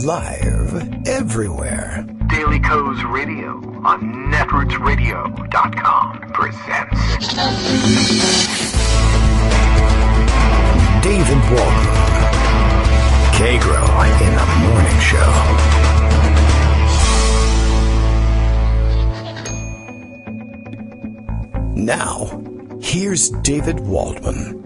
Live everywhere. Daily Co's Radio on netrootsradio.com presents David Waldman. Kagro in the Morning Show. Now, here's David Waldman.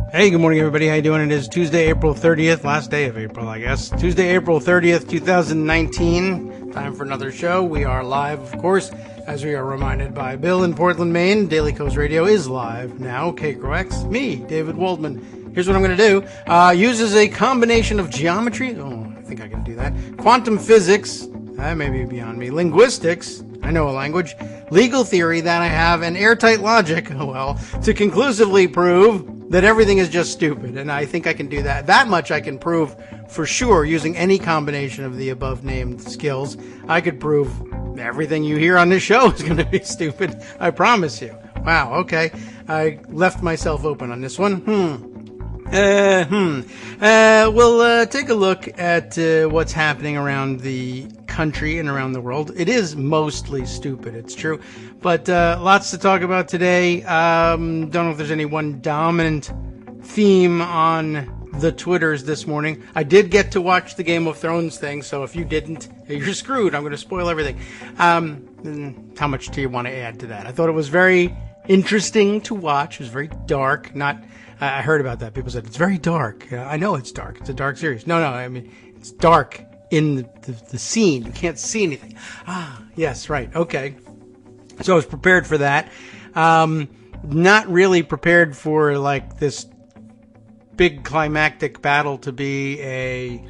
Hey, good morning, everybody. How you doing? It is Tuesday, April 30th, last day of April, I guess. Tuesday, April 30th, 2019. Time for another show. We are live, of course, as we are reminded by Bill in Portland, Maine. Daily Co's Radio is live now. KGRX, me, David Waldman. Here's what I'm going to do. Uses a combination of geometry. Oh, I think I can do that. Quantum physics. That may be beyond me. Linguistics. I know a language. Legal theory that I have, and airtight logic, to conclusively prove that everything is just stupid. And I think I can do that. That much I can prove for sure using any combination of the above named skills. I could prove everything you hear on this show is going to be stupid. I promise you. Wow, okay. I left myself open on this one. We'll take a look at what's happening around the country and around the world. It is mostly stupid, it's true, but lots to talk about today. Don't know if there's any one dominant theme on the Twitters this morning. I did get to watch the Game of Thrones thing, so if you didn't, you're screwed. I'm going to spoil everything. How much do you want to add to that? I thought it was very interesting to watch. It was very dark. I heard about that. People said, it's very dark. I know it's dark. It's a dark series. No, I mean, it's dark in the scene. You can't see anything. Yes, right. Okay. So I was prepared for that. Not really prepared for, like, this big climactic battle to be a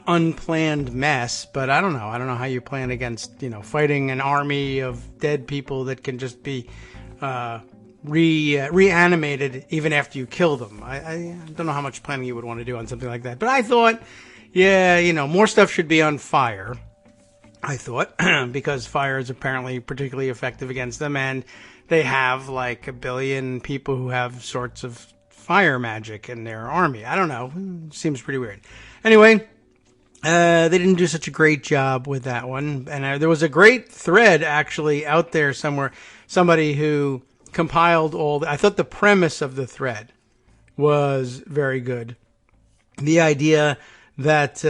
unplanned mess, but I don't know. I don't know how you plan against, fighting an army of dead people that can just be reanimated even after you kill them. I don't know how much planning you would want to do on something like that. But I thought, more stuff should be on fire. I thought, because fire is apparently particularly effective against them, and they have like 1 billion people who have sorts of fire magic in their army. I don't know. Seems pretty weird. Anyway, they didn't do such a great job with that one. And there was a great thread actually out there somewhere. Somebody who compiled I thought the premise of the thread was very good. The idea that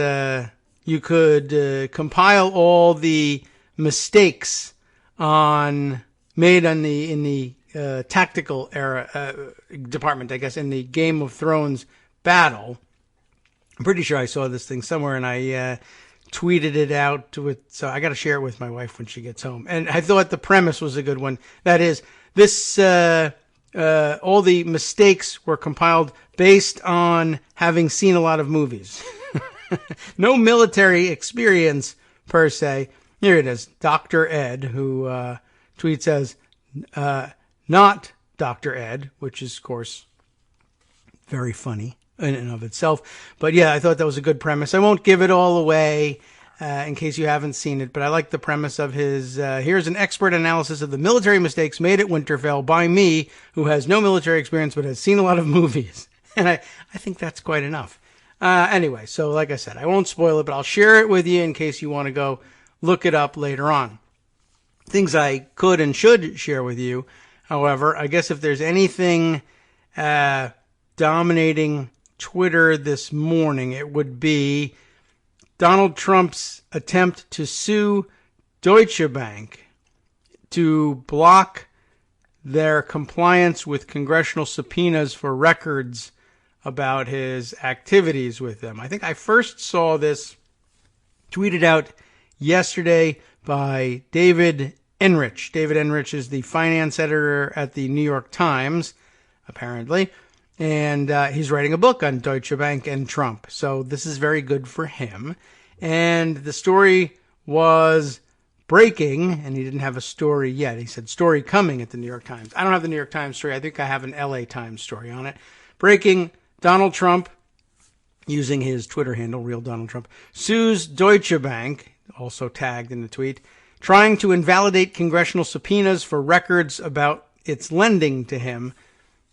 you could compile all the mistakes made in the tactical department, I guess, in the Game of Thrones battle. I'm pretty sure I saw this thing somewhere, and I tweeted it out so I got to share it with my wife when she gets home. And I thought the premise was a good one. That is, this all the mistakes were compiled based on having seen a lot of movies. No military experience per se. Here it is. Dr. Ed, who tweets as not Dr. Ed, which is, of course, very funny in and of itself. But yeah, I thought that was a good premise. I won't give it all away in case you haven't seen it, but I like the premise of his. Here's an expert analysis of the military mistakes made at Winterfell by me, who has no military experience but has seen a lot of movies. And I think that's quite enough. Anyway, so like I said, I won't spoil it, but I'll share it with you in case you want to go look it up later on. Things I could and should share with you, however, I guess if there's anything dominating Twitter this morning, it would be Donald Trump's attempt to sue Deutsche Bank to block their compliance with congressional subpoenas for records about his activities with them. I think I first saw this tweeted out yesterday by David Enrich. David Enrich is the finance editor at the New York Times, apparently, and he's writing a book on Deutsche Bank and Trump. So this is very good for him. And the story was breaking, and he didn't have a story yet. He said story coming at the New York Times. I don't have the New York Times story. I think I have an LA Times story on it. Breaking, Donald Trump, using his Twitter handle, Real Donald Trump, sues Deutsche Bank, also tagged in the tweet, trying to invalidate congressional subpoenas for records about its lending to him.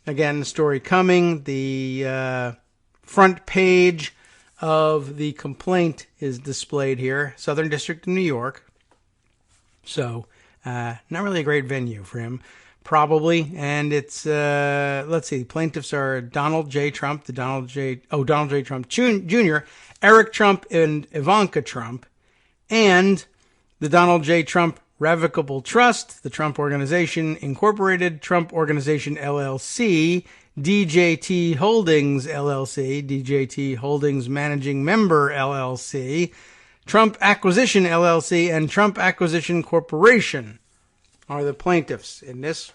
Again, the story coming, the front page of the complaint is displayed here. Southern District of New York. So, not really a great venue for him, probably. And it's, let's see, plaintiffs are Donald J. Trump, Donald J. Trump Jr., Eric Trump and Ivanka Trump, and the Donald J. Trump Revocable Trust, the Trump Organization Incorporated, Trump Organization LLC, DJT Holdings LLC, DJT Holdings Managing Member LLC, Trump Acquisition LLC, and Trump Acquisition Corporation are the plaintiffs in this.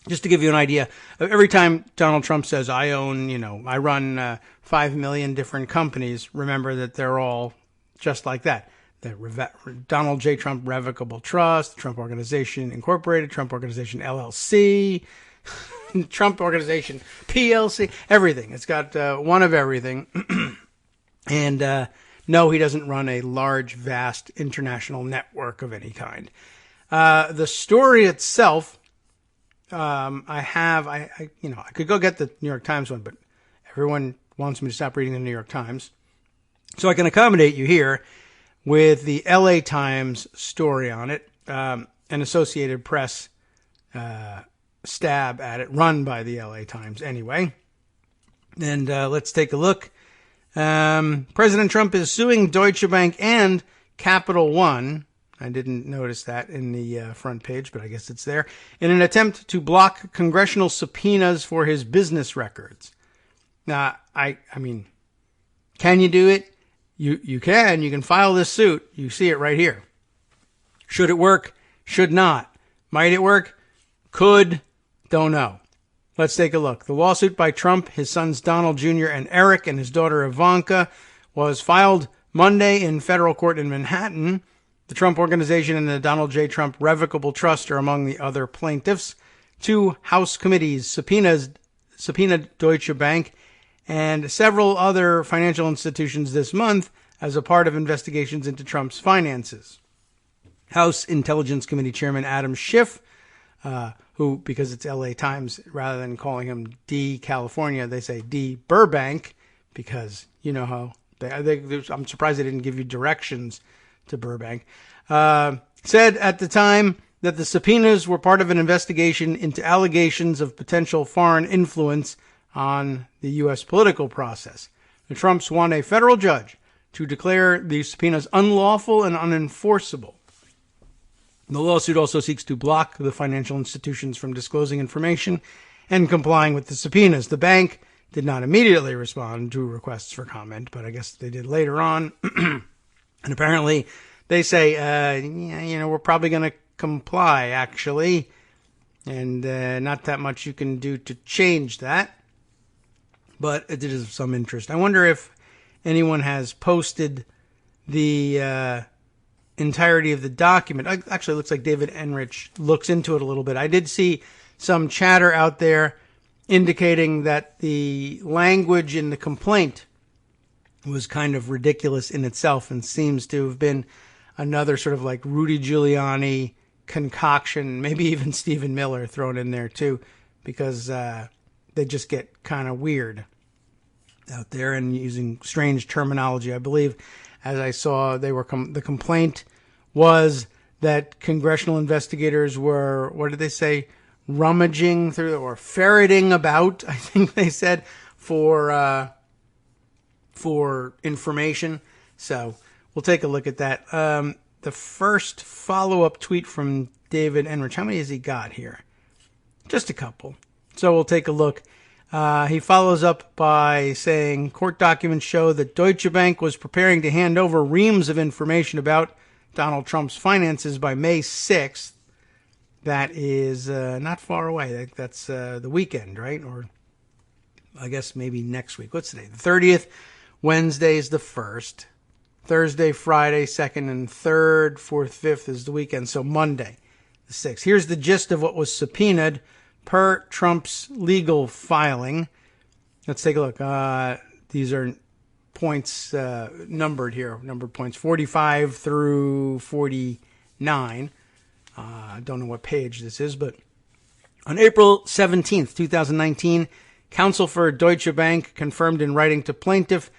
Just to give you an idea, every time Donald Trump says, I run 5 million different companies, remember that they're all just like that. The Donald J. Trump Revocable Trust, Trump Organization Incorporated, Trump Organization LLC, Trump Organization PLC, everything. It's got one of everything. And no, he doesn't run a large, vast international network of any kind. The story itself, I could go get the New York Times one, but everyone wants me to stop reading the New York Times. So I can accommodate you here with the LA Times story on it, an Associated Press stab at it, run by the LA Times anyway. And let's take a look. President Trump is suing Deutsche Bank and Capital One. I didn't notice that in the front page, but I guess it's there, in an attempt to block congressional subpoenas for his business records. Now, I mean, can you do it? You can. You can file this suit. You see it right here. Should it work? Should not. Might it work? Could. Don't know. Let's take a look. The lawsuit by Trump, his sons Donald Jr. and Eric, and his daughter Ivanka was filed Monday in federal court in Manhattan. The Trump Organization and the Donald J. Trump Revocable Trust are among the other plaintiffs. 2 House committees subpoenaed Deutsche Bank and several other financial institutions this month as a part of investigations into Trump's finances. House Intelligence Committee Chairman Adam Schiff, who, because it's LA Times, rather than calling him D. California, they say D. Burbank, because you know how I'm surprised they didn't give you directions to Burbank, said at the time that the subpoenas were part of an investigation into allegations of potential foreign influence on the U.S. political process. The Trumps want a federal judge to declare the subpoenas unlawful and unenforceable. The lawsuit also seeks to block the financial institutions from disclosing information and complying with the subpoenas. The bank did not immediately respond to requests for comment, but I guess they did later on. And apparently they say, we're probably going to comply, actually. And not that much you can do to change that. But it is of some interest. I wonder if anyone has posted the entirety of the document. Actually, it looks like David Enrich looks into it a little bit. I did see some chatter out there indicating that the language in the complaint was kind of ridiculous in itself and seems to have been another sort of like Rudy Giuliani concoction, maybe even Stephen Miller thrown in there too, because they just get kind of weird out there and using strange terminology. I believe, as I saw, they were the complaint was that congressional investigators were, what did they say, rummaging through or ferreting about, I think they said, for information. So we'll take a look at that. The first follow-up tweet from David Enrich, how many has he got here? Just a couple. So we'll take a look. He follows up by saying, court documents show that Deutsche Bank was preparing to hand over reams of information about Donald Trump's finances by May 6th. That is not far away. That's the weekend, right? Or I guess maybe next week. What's today? The 30th. Wednesday is the 1st. Thursday, Friday, 2nd and 3rd. 4th, 5th is the weekend. So Monday, the 6th. Here's the gist of what was subpoenaed per Trump's legal filing. Let's take a look. These are points numbered here. Numbered points 45 through 49. I don't know what page this is, but on April 17th, 2019, counsel for Deutsche Bank confirmed in writing to plaintiff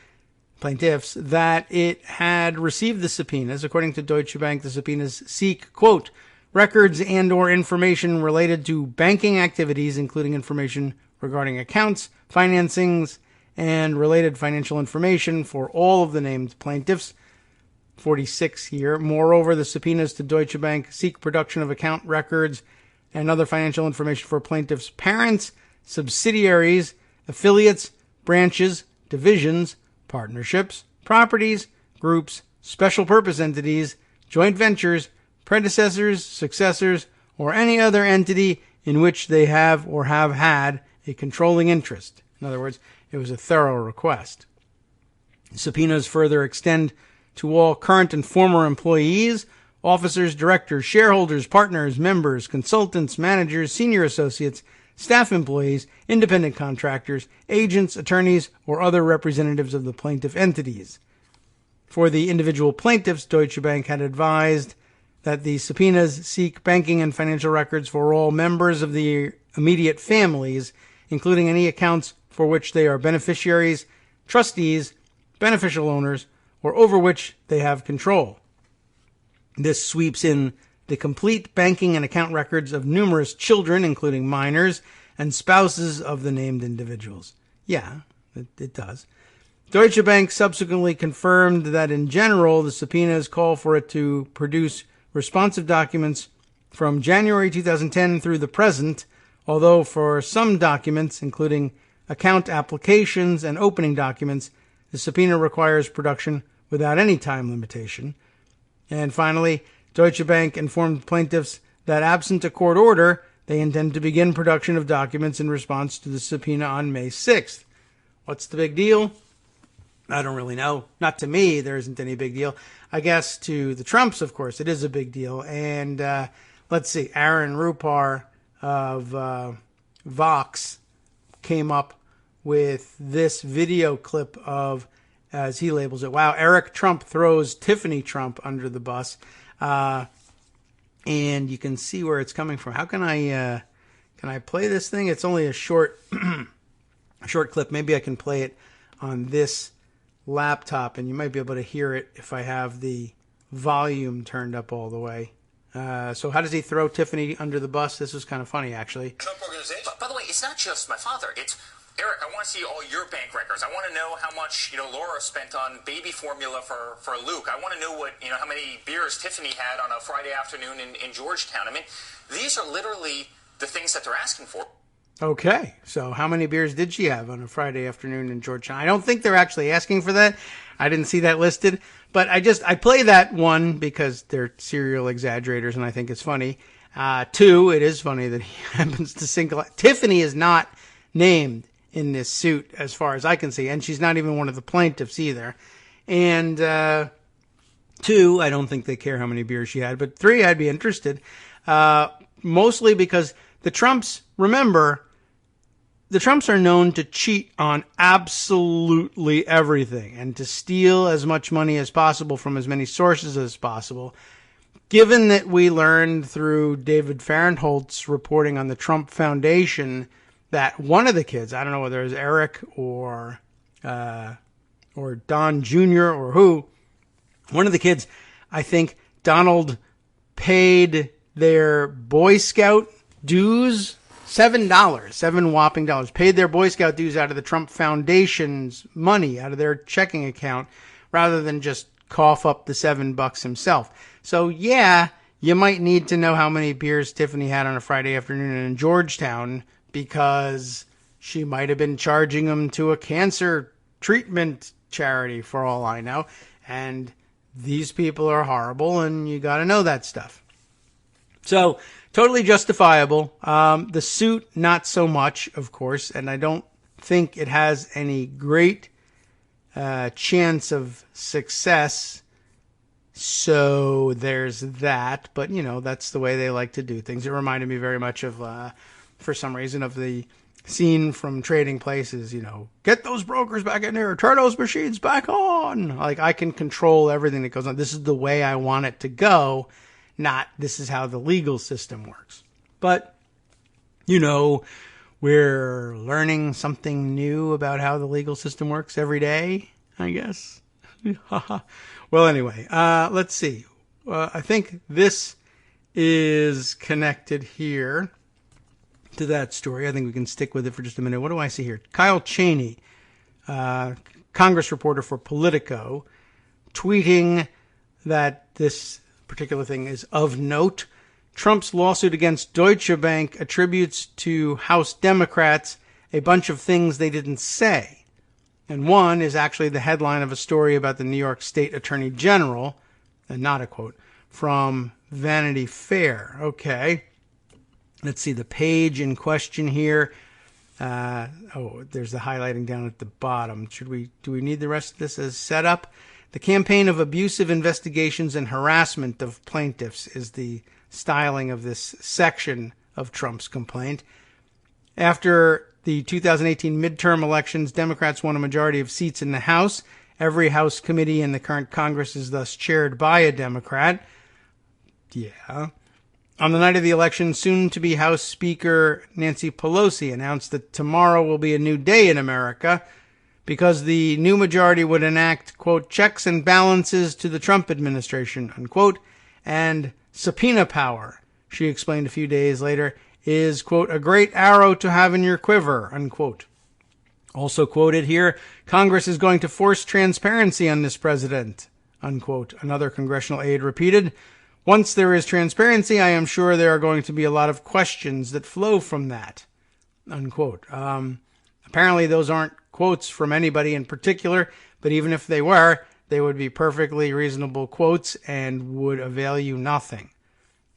plaintiffs, that it had received the subpoenas. According to Deutsche Bank, the subpoenas seek, quote, records and or information related to banking activities, including information regarding accounts, financings, and related financial information for all of the named plaintiffs. 46 here. Moreover, the subpoenas to Deutsche Bank seek production of account records and other financial information for plaintiffs' parents, subsidiaries, affiliates, branches, divisions, partnerships, properties, groups, special purpose entities, joint ventures, predecessors, successors, or any other entity in which they have or have had a controlling interest. In other words, it was a thorough request. Subpoenas further extend to all current and former employees, officers, directors, shareholders, partners, members, consultants, managers, senior associates, staff employees, independent contractors, agents, attorneys, or other representatives of the plaintiff entities. For the individual plaintiffs, Deutsche Bank had advised that the subpoenas seek banking and financial records for all members of the immediate families, including any accounts for which they are beneficiaries, trustees, beneficial owners, or over which they have control. This sweeps in the complete banking and account records of numerous children, including minors, and spouses of the named individuals. Yeah, it does. Deutsche Bank subsequently confirmed that in general, the subpoenas call for it to produce responsive documents from January 2010 through the present, although for some documents, including account applications and opening documents, the subpoena requires production without any time limitation. And finally, Deutsche Bank informed plaintiffs that absent a court order, they intend to begin production of documents in response to the subpoena on May 6th. What's the big deal? I don't really know. Not to me, there isn't any big deal. I guess to the Trumps, of course, it is a big deal. And let's see, Aaron Rupar of Vox came up with this video clip of, as he labels it, wow, Eric Trump throws Tiffany Trump under the bus. And you can see where it's coming from. How can I play this thing? It's only a short clip. Maybe I can play it on this laptop, and you might be able to hear it if I have the volume turned up all the way. So how does he throw Tiffany under the bus? This was kind of funny, actually. Trump Organization. By the way, it's not just my father. It's Eric. I want to see all your bank records. I want to know how much Laura spent on baby formula for Luke. I want to know what how many beers Tiffany had on a Friday afternoon in Georgetown. I mean, these are literally the things that they're asking for. Okay, so how many beers did she have on a Friday afternoon in Georgetown? I don't think they're actually asking for that. I didn't see that listed. But I play that one because they're serial exaggerators and I think it's funny. Two, it is funny that he happens to single out. Tiffany is not named in this suit as far as I can see, and she's not even one of the plaintiffs either. And two, I don't think they care how many beers she had. But three, I'd be interested. Mostly because the Trumps, remember, the Trumps are known to cheat on absolutely everything and to steal as much money as possible from as many sources as possible. Given that we learned through David Fahrenholtz's reporting on the Trump Foundation that one of the kids, I don't know whether it was Eric or Don Jr. or who, one of the kids, I think Donald paid their Boy Scout dues, $7 whopping dollars, paid their Boy Scout dues out of the Trump Foundation's money, out of their checking account, rather than just cough up the $7 himself. So yeah, you might need to know how many beers Tiffany had on a Friday afternoon in Georgetown, because she might have been charging them to a cancer treatment charity for all I know. And these people are horrible, and you got to know that stuff. So totally justifiable. The suit, not so much, of course, and I don't think it has any great chance of success. So there's that. But, that's the way they like to do things. It reminded me very much of, for some reason, of the scene from Trading Places, get those brokers back in there, turn those machines back on. Like, I can control everything that goes on. This is the way I want it to go. Not, this is how the legal system works. But, we're learning something new about how the legal system works every day. I guess. Well, anyway, let's see. I think this is connected here to that story. I think we can stick with it for just a minute. What do I see here? Kyle Cheney, Congress reporter for Politico, tweeting that this particular thing is of note. Trump's lawsuit against Deutsche Bank attributes to House Democrats a bunch of things they didn't say. And one is actually the headline of a story about the New York State Attorney General, and not a quote, from Vanity Fair. Okay. Let's see the page in question here. There's the highlighting down at the bottom. Do we need the rest of this as setup? The campaign of abusive investigations and harassment of plaintiffs is the styling of this section of Trump's complaint. After the 2018 midterm elections, Democrats won a majority of seats in the House. Every House committee in the current Congress is thus chaired by a Democrat. Yeah. On the night of the election, soon-to-be House Speaker Nancy Pelosi announced that tomorrow will be a new day in America because the new majority would enact, quote, checks and balances to the Trump administration, unquote, and subpoena power, she explained a few days later, is, quote, a great arrow to have in your quiver, unquote. Also quoted here, Congress is going to force transparency on this president, unquote. Another congressional aide repeated, once there is transparency, I am sure there are going to be a lot of questions that flow from that, unquote. Apparently those aren't quotes from anybody in particular, but even if they were, they would be perfectly reasonable quotes and would avail you nothing.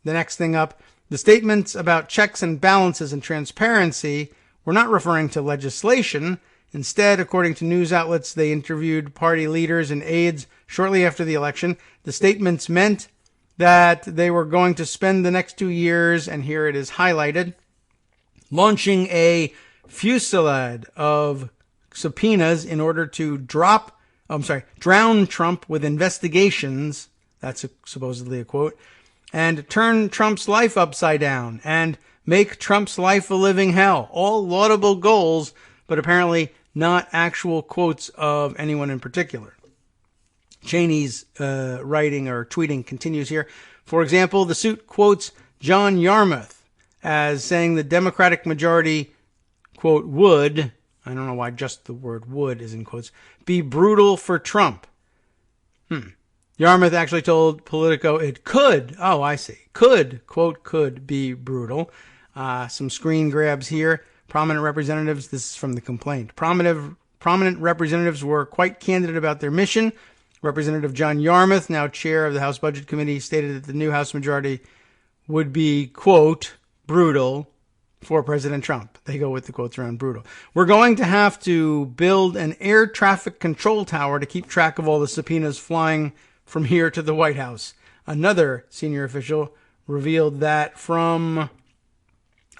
The next thing up, the statements about checks and balances and transparency were not referring to legislation. Instead, according to news outlets, they interviewed party leaders and aides shortly after the election. The statements meant that they were going to spend the next 2 years, and here it is highlighted, launching a fusillade of subpoenas in order to drown Trump with investigations, that's supposedly a quote, and turn Trump's life upside down and make Trump's life a living hell. All laudable goals, but apparently not actual quotes of anyone in particular. Cheney's writing or tweeting continues here. For example, the suit quotes John Yarmuth as saying the Democratic majority, quote, would, I don't know why just the word would is in quotes, be brutal for Trump. Yarmuth actually told Politico it could, could be brutal. Some screen grabs here. Prominent representatives, this is from the complaint. Prominent representatives were quite candid about their mission. Representative John Yarmuth, now chair of the House Budget Committee, stated that the new House majority would be, quote, brutal for President Trump. They go with the quotes around brutal. We're going to have to build an air traffic control tower to keep track of all the subpoenas flying from here to the White House. Another senior official revealed that from,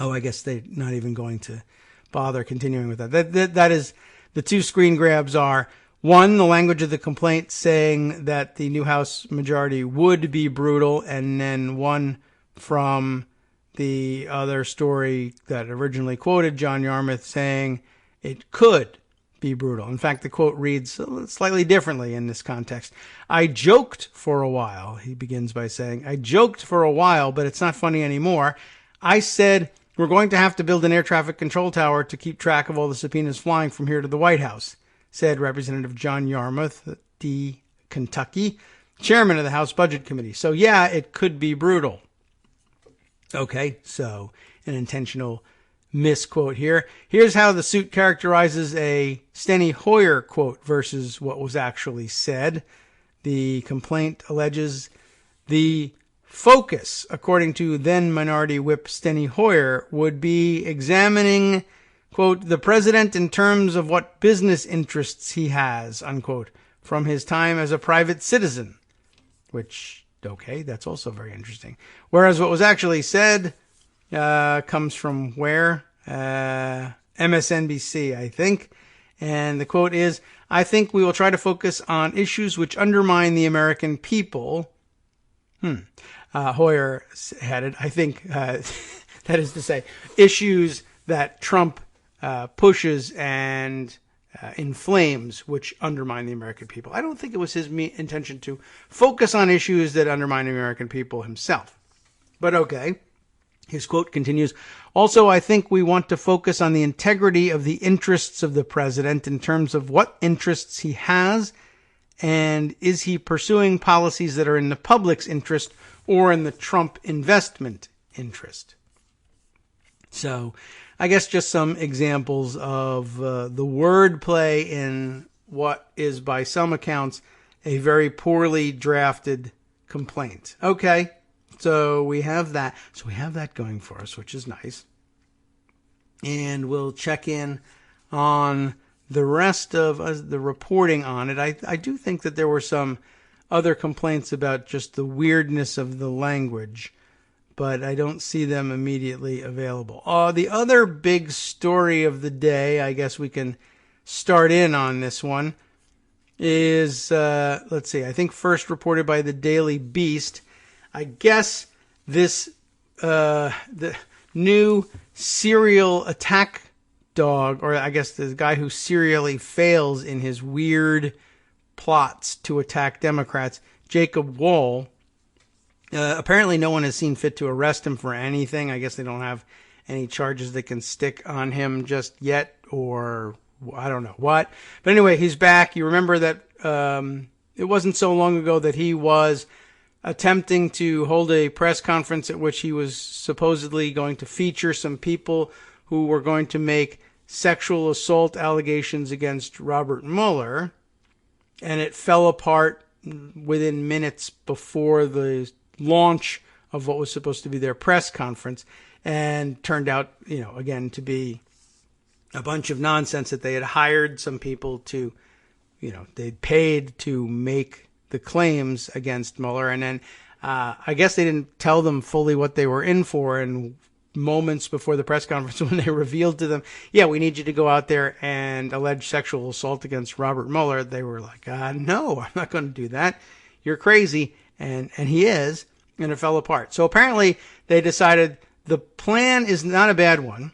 I guess they're not even going to bother continuing with that. That is, the two screen grabs are, one, the language of the complaint saying that the new House majority would be brutal, and then one from the other story that originally quoted John Yarmuth saying it could be brutal. In fact, the quote reads slightly differently in this context. I joked for a while, he begins by saying, I joked for a while, but it's not funny anymore. I said, we're going to have to build an air traffic control tower to keep track of all the subpoenas flying from here to the White House, said Representative John Yarmuth, D. Kentucky, chairman of the House Budget Committee. So yeah, it could be brutal. Okay, so an intentional misquote here. Here's how the suit characterizes a Steny Hoyer quote versus what was actually said. The complaint alleges the focus, according to then Minority Whip Steny Hoyer, would be examining, quote, the president in terms of what business interests he has, unquote, from his time as a private citizen, which, okay, that's also very interesting. Whereas what was actually said comes from where? MSNBC, I think. And the quote is, I think we will try to focus on issues which undermine the American people. Hoyer had it. I think, that is to say, issues that Trump pushes and in flames, which undermine the American people. I don't think it was his intention to focus on issues that undermine the American people himself. But okay. His quote continues, "Also, I think we want to focus on the integrity of the interests of the president in terms of what interests he has, and is he pursuing policies that are in the public's interest or in the Trump investment interest." So I guess just some examples of the wordplay in what is, by some accounts, a very poorly drafted complaint. Okay, so we have that. So we have that going for us, which is nice. And we'll check in on the rest of the reporting on it. I do think that there were some other complaints about just the weirdness of the language, but I don't see them immediately available. The other big story of the day, I guess we can start in on this one, is, let's see, I think first reported by the Daily Beast. I guess this, the new serial attack dog, or I guess the guy who serially fails in his weird plots to attack Democrats, Jacob Wohl. Apparently no one has seen fit to arrest him for anything. I guess they don't have any charges that can stick on him just yet, or I don't know what. But anyway, he's back. You remember that it wasn't so long ago that he was attempting to hold a press conference at which he was supposedly going to feature some people who were going to make sexual assault allegations against Robert Mueller, and it fell apart within minutes before the launch of what was supposed to be their press conference, and turned out, again, to be a bunch of nonsense, that they had hired some people to, they'd paid to make the claims against Mueller, and then I guess they didn't tell them fully what they were in for, and moments before the press conference, when they revealed to them, yeah, we need you to go out there and allege sexual assault against Robert Mueller, they were like, no, I'm not going to do that. You're crazy. And he is, and it fell apart. So apparently they decided the plan is not a bad one.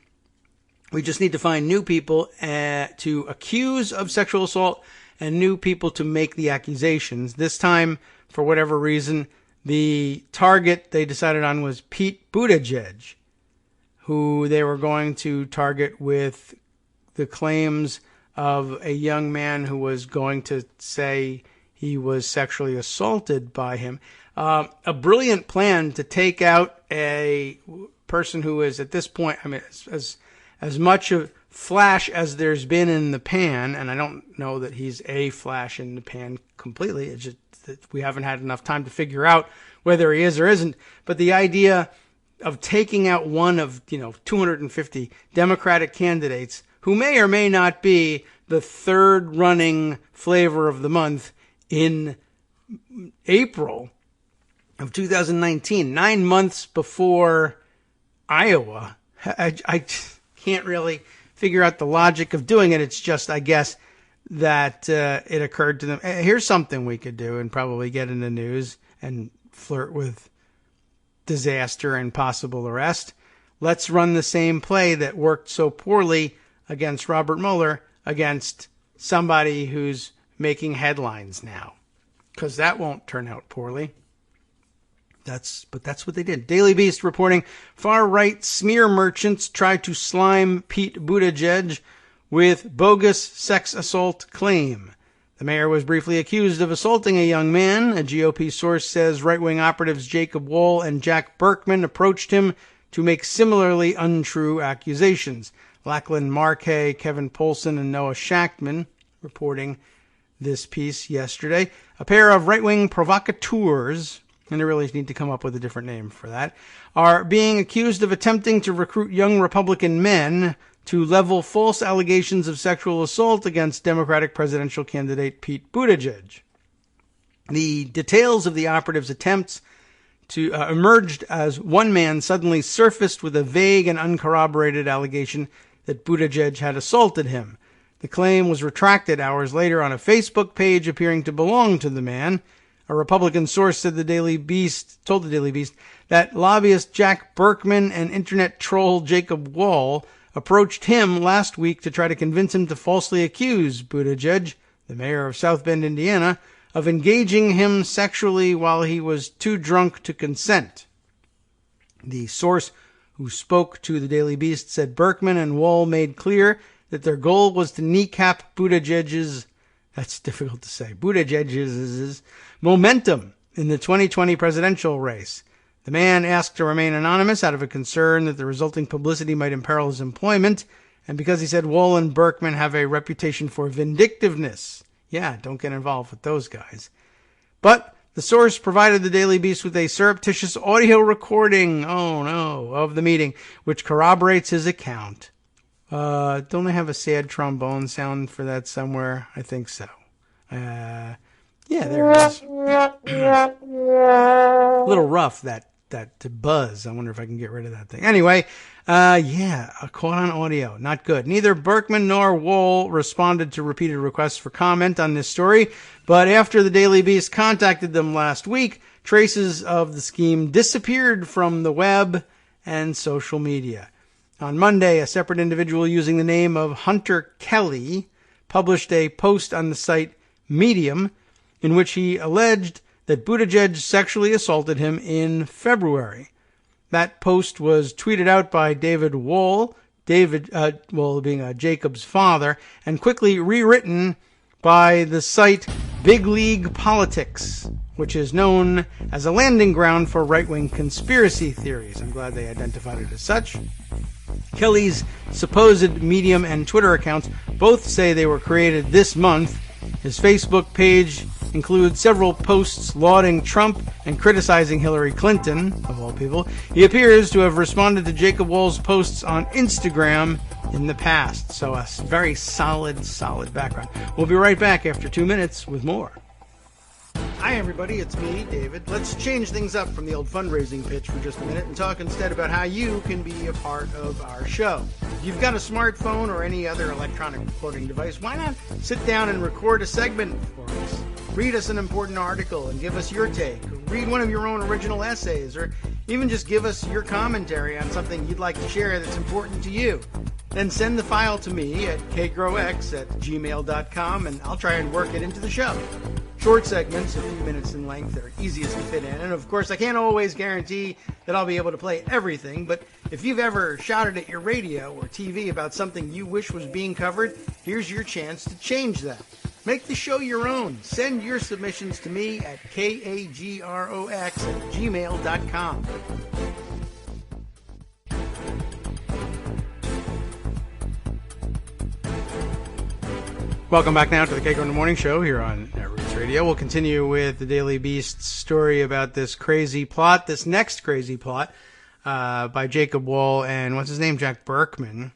We just need to find new people to accuse of sexual assault and new people to make the accusations. This time, for whatever reason, the target they decided on was Pete Buttigieg, who they were going to target with the claims of a young man who was going to say he was sexually assaulted by him. A brilliant plan to take out a person who is, at this point, I mean, as much of flash as there's been in the pan, and I don't know that he's a flash in the pan completely. It's just that we haven't had enough time to figure out whether he is or isn't. But the idea of taking out one of, 250 Democratic candidates who may or may not be the third running flavor of the month in April of 2019, 9 months before Iowa. I can't really figure out the logic of doing it. It's just, I guess, that it occurred to them, hey, here's something we could do and probably get in the news and flirt with disaster and possible arrest. Let's run the same play that worked so poorly against Robert Mueller against somebody who's making headlines now, because that won't turn out poorly. But that's what they did. Daily Beast reporting, far-right smear merchants try to slime Pete Buttigieg with bogus sex assault claim. The mayor was briefly accused of assaulting a young man. A GOP source says right-wing operatives Jacob Wohl and Jack Berkman approached him to make similarly untrue accusations. Lachlan Markay, Kevin Polson, and Noah Shachtman reporting this piece yesterday. A pair of right-wing provocateurs, and they really need to come up with a different name for that, are being accused of attempting to recruit young Republican men to level false allegations of sexual assault against Democratic presidential candidate Pete Buttigieg. The details of the operatives' attempts to emerged as one man suddenly surfaced with a vague and uncorroborated allegation that Buttigieg had assaulted him. The claim was retracted hours later on a Facebook page appearing to belong to the man. A Republican source said told the Daily Beast that lobbyist Jack Berkman and internet troll Jacob Wohl approached him last week to try to convince him to falsely accuse Buttigieg, the mayor of South Bend, Indiana, of engaging him sexually while he was too drunk to consent. The source who spoke to the Daily Beast said Berkman and Wall made clear that their goal was to kneecap Buttigieg's, that's difficult to say, Buttigieg's momentum in the 2020 presidential race. The man asked to remain anonymous out of a concern that the resulting publicity might imperil his employment, and because he said Wall and Berkman have a reputation for vindictiveness. Yeah, don't get involved with those guys. But the source provided the Daily Beast with a surreptitious audio recording, of the meeting, which corroborates his account. Don't I have a sad trombone sound for that somewhere? I think so. Yeah, there it is. A little rough, that buzz. I wonder if I can get rid of that thing. Anyway, caught on audio. Not good. Neither Berkman nor Wall responded to repeated requests for comment on this story, but after the Daily Beast contacted them last week, traces of the scheme disappeared from the web and social media. On Monday, a separate individual using the name of Hunter Kelly published a post on the site Medium in which he alleged that Buttigieg sexually assaulted him in February. That post was tweeted out by David Wall, Wall being Jacob's father, and quickly rewritten by the site Big League Politics, which is known as a landing ground for right-wing conspiracy theories. I'm glad they identified it as such. Kelly's supposed Medium and Twitter accounts both say they were created this month. His Facebook page includes several posts lauding Trump and criticizing Hillary Clinton, of all people. He appears to have responded to Jacob Wall's posts on Instagram in the past. So a very solid background. We'll be right back after 2 minutes with more. Hi everybody, it's me, David. Let's change things up from the old fundraising pitch for just a minute and talk instead about how you can be a part of our show. If you've got a smartphone or any other electronic recording device, why not sit down and record a segment for us? Read us an important article and give us your take. Read one of your own original essays, or even just give us your commentary on something you'd like to share that's important to you. Then send the file to me at kagrox@gmail.com and I'll try and work it into the show. Short segments, a few minutes in length, are easiest to fit in. And of course, I can't always guarantee that I'll be able to play everything, but if you've ever shouted at your radio or TV about something you wish was being covered, here's your chance to change that. Make the show your own. Send your submissions to me at kagrox@gmail.com. Welcome back now to the Kagro in the Morning Show here on Roots Radio. We'll continue with the Daily Beast's story about this next crazy plot by Jacob Wall and what's his name, Jack Berkman,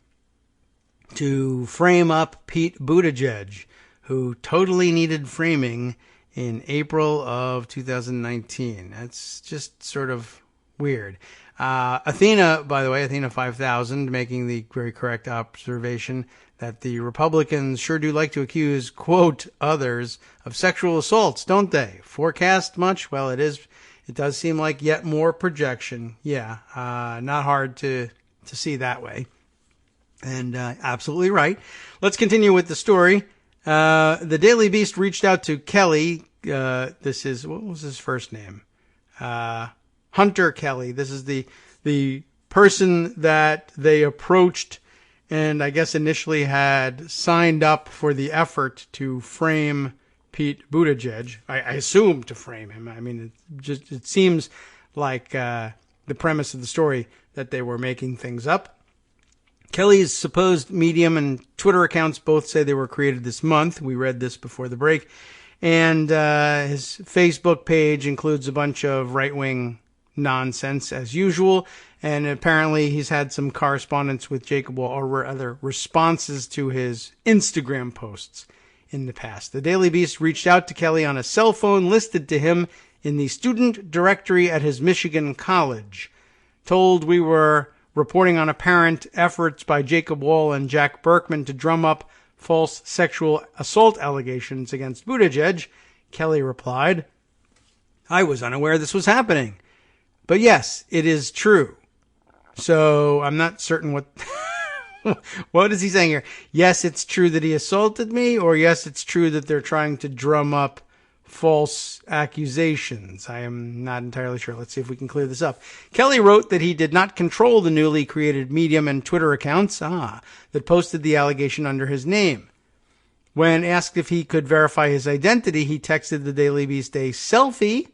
to frame up Pete Buttigieg, who totally needed framing in April of 2019. That's just sort of weird. Athena, by the way, Athena 5000, making the very correct observation that the Republicans sure do like to accuse, quote, others of sexual assaults, don't they? Forecast much? Well, it does seem like yet more projection. Yeah, not hard to see that way. And absolutely right. Let's continue with the story. The Daily Beast reached out to Kelly. What was his first name? Hunter Kelly. This is the person that they approached and I guess initially had signed up for the effort to frame Pete Buttigieg. I assume to frame him. I mean, it seems like the premise of the story that they were making things up. Kelly's supposed Medium and Twitter accounts both say they were created this month. We read this before the break. And his Facebook page includes a bunch of right-wing nonsense as usual. And apparently he's had some correspondence with Jacob Wall, or other responses to his Instagram posts in the past. The Daily Beast reached out to Kelly on a cell phone listed to him in the student directory at his Michigan college. Told we were reporting on apparent efforts by Jacob Wall and Jack Berkman to drum up false sexual assault allegations against Buttigieg, Kelly replied, I was unaware this was happening. But yes, it is true. So I'm not certain what What is he saying here? Yes, it's true that he assaulted me, or yes, it's true that they're trying to drum up false accusations. I am not entirely sure. Let's see if we can clear this up. Kelly wrote that he did not control the newly created Medium and Twitter accounts that posted the allegation under his name. When asked if he could verify his identity, he texted the Daily Beast a selfie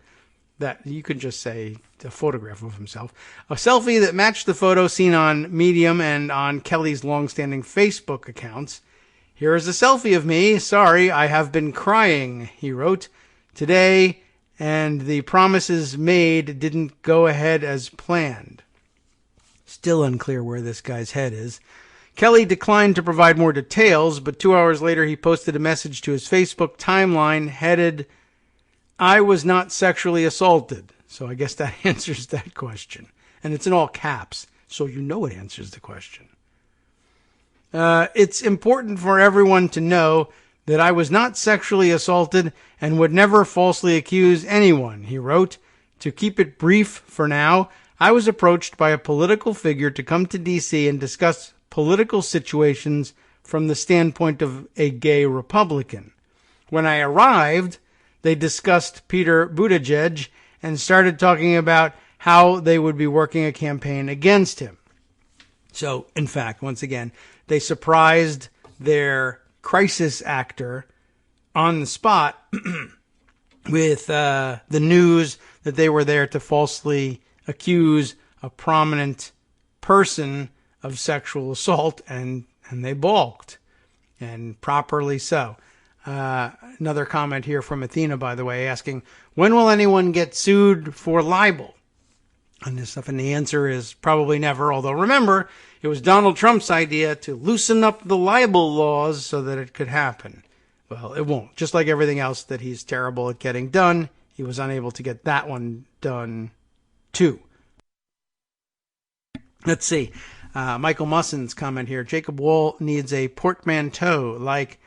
that you could just say a photograph of himself, a selfie that matched the photo seen on Medium and on Kelly's longstanding Facebook accounts. Here is a selfie of me. Sorry, I have been crying, he wrote, today, and the promises made didn't go ahead as planned. Still unclear where this guy's head is. Kelly declined to provide more details, but 2 hours later he posted a message to his Facebook timeline headed, I was not sexually assaulted. So I guess that answers that question. And it's in all caps, so you know it answers the question. It's important for everyone to know that I was not sexually assaulted and would never falsely accuse anyone, he wrote. To keep it brief for now, I was approached by a political figure to come to D.C. and discuss political situations from the standpoint of a gay Republican. When I arrived, they discussed Peter Buttigieg and started talking about how they would be working a campaign against him. So, in fact, once again, they surprised their crisis actor on the spot with the news that they were there to falsely accuse a prominent person of sexual assault, and they balked, and properly so. Another comment here from Athena, by the way, asking, when will anyone get sued for libel on this stuff? And the answer is probably never, although remember, it was Donald Trump's idea to loosen up the libel laws so that it could happen. Well, it won't. Just like everything else that he's terrible at getting done, he was unable to get that one done too. Let's see. Michael Musson's comment here. Jacob Wohl needs a portmanteau like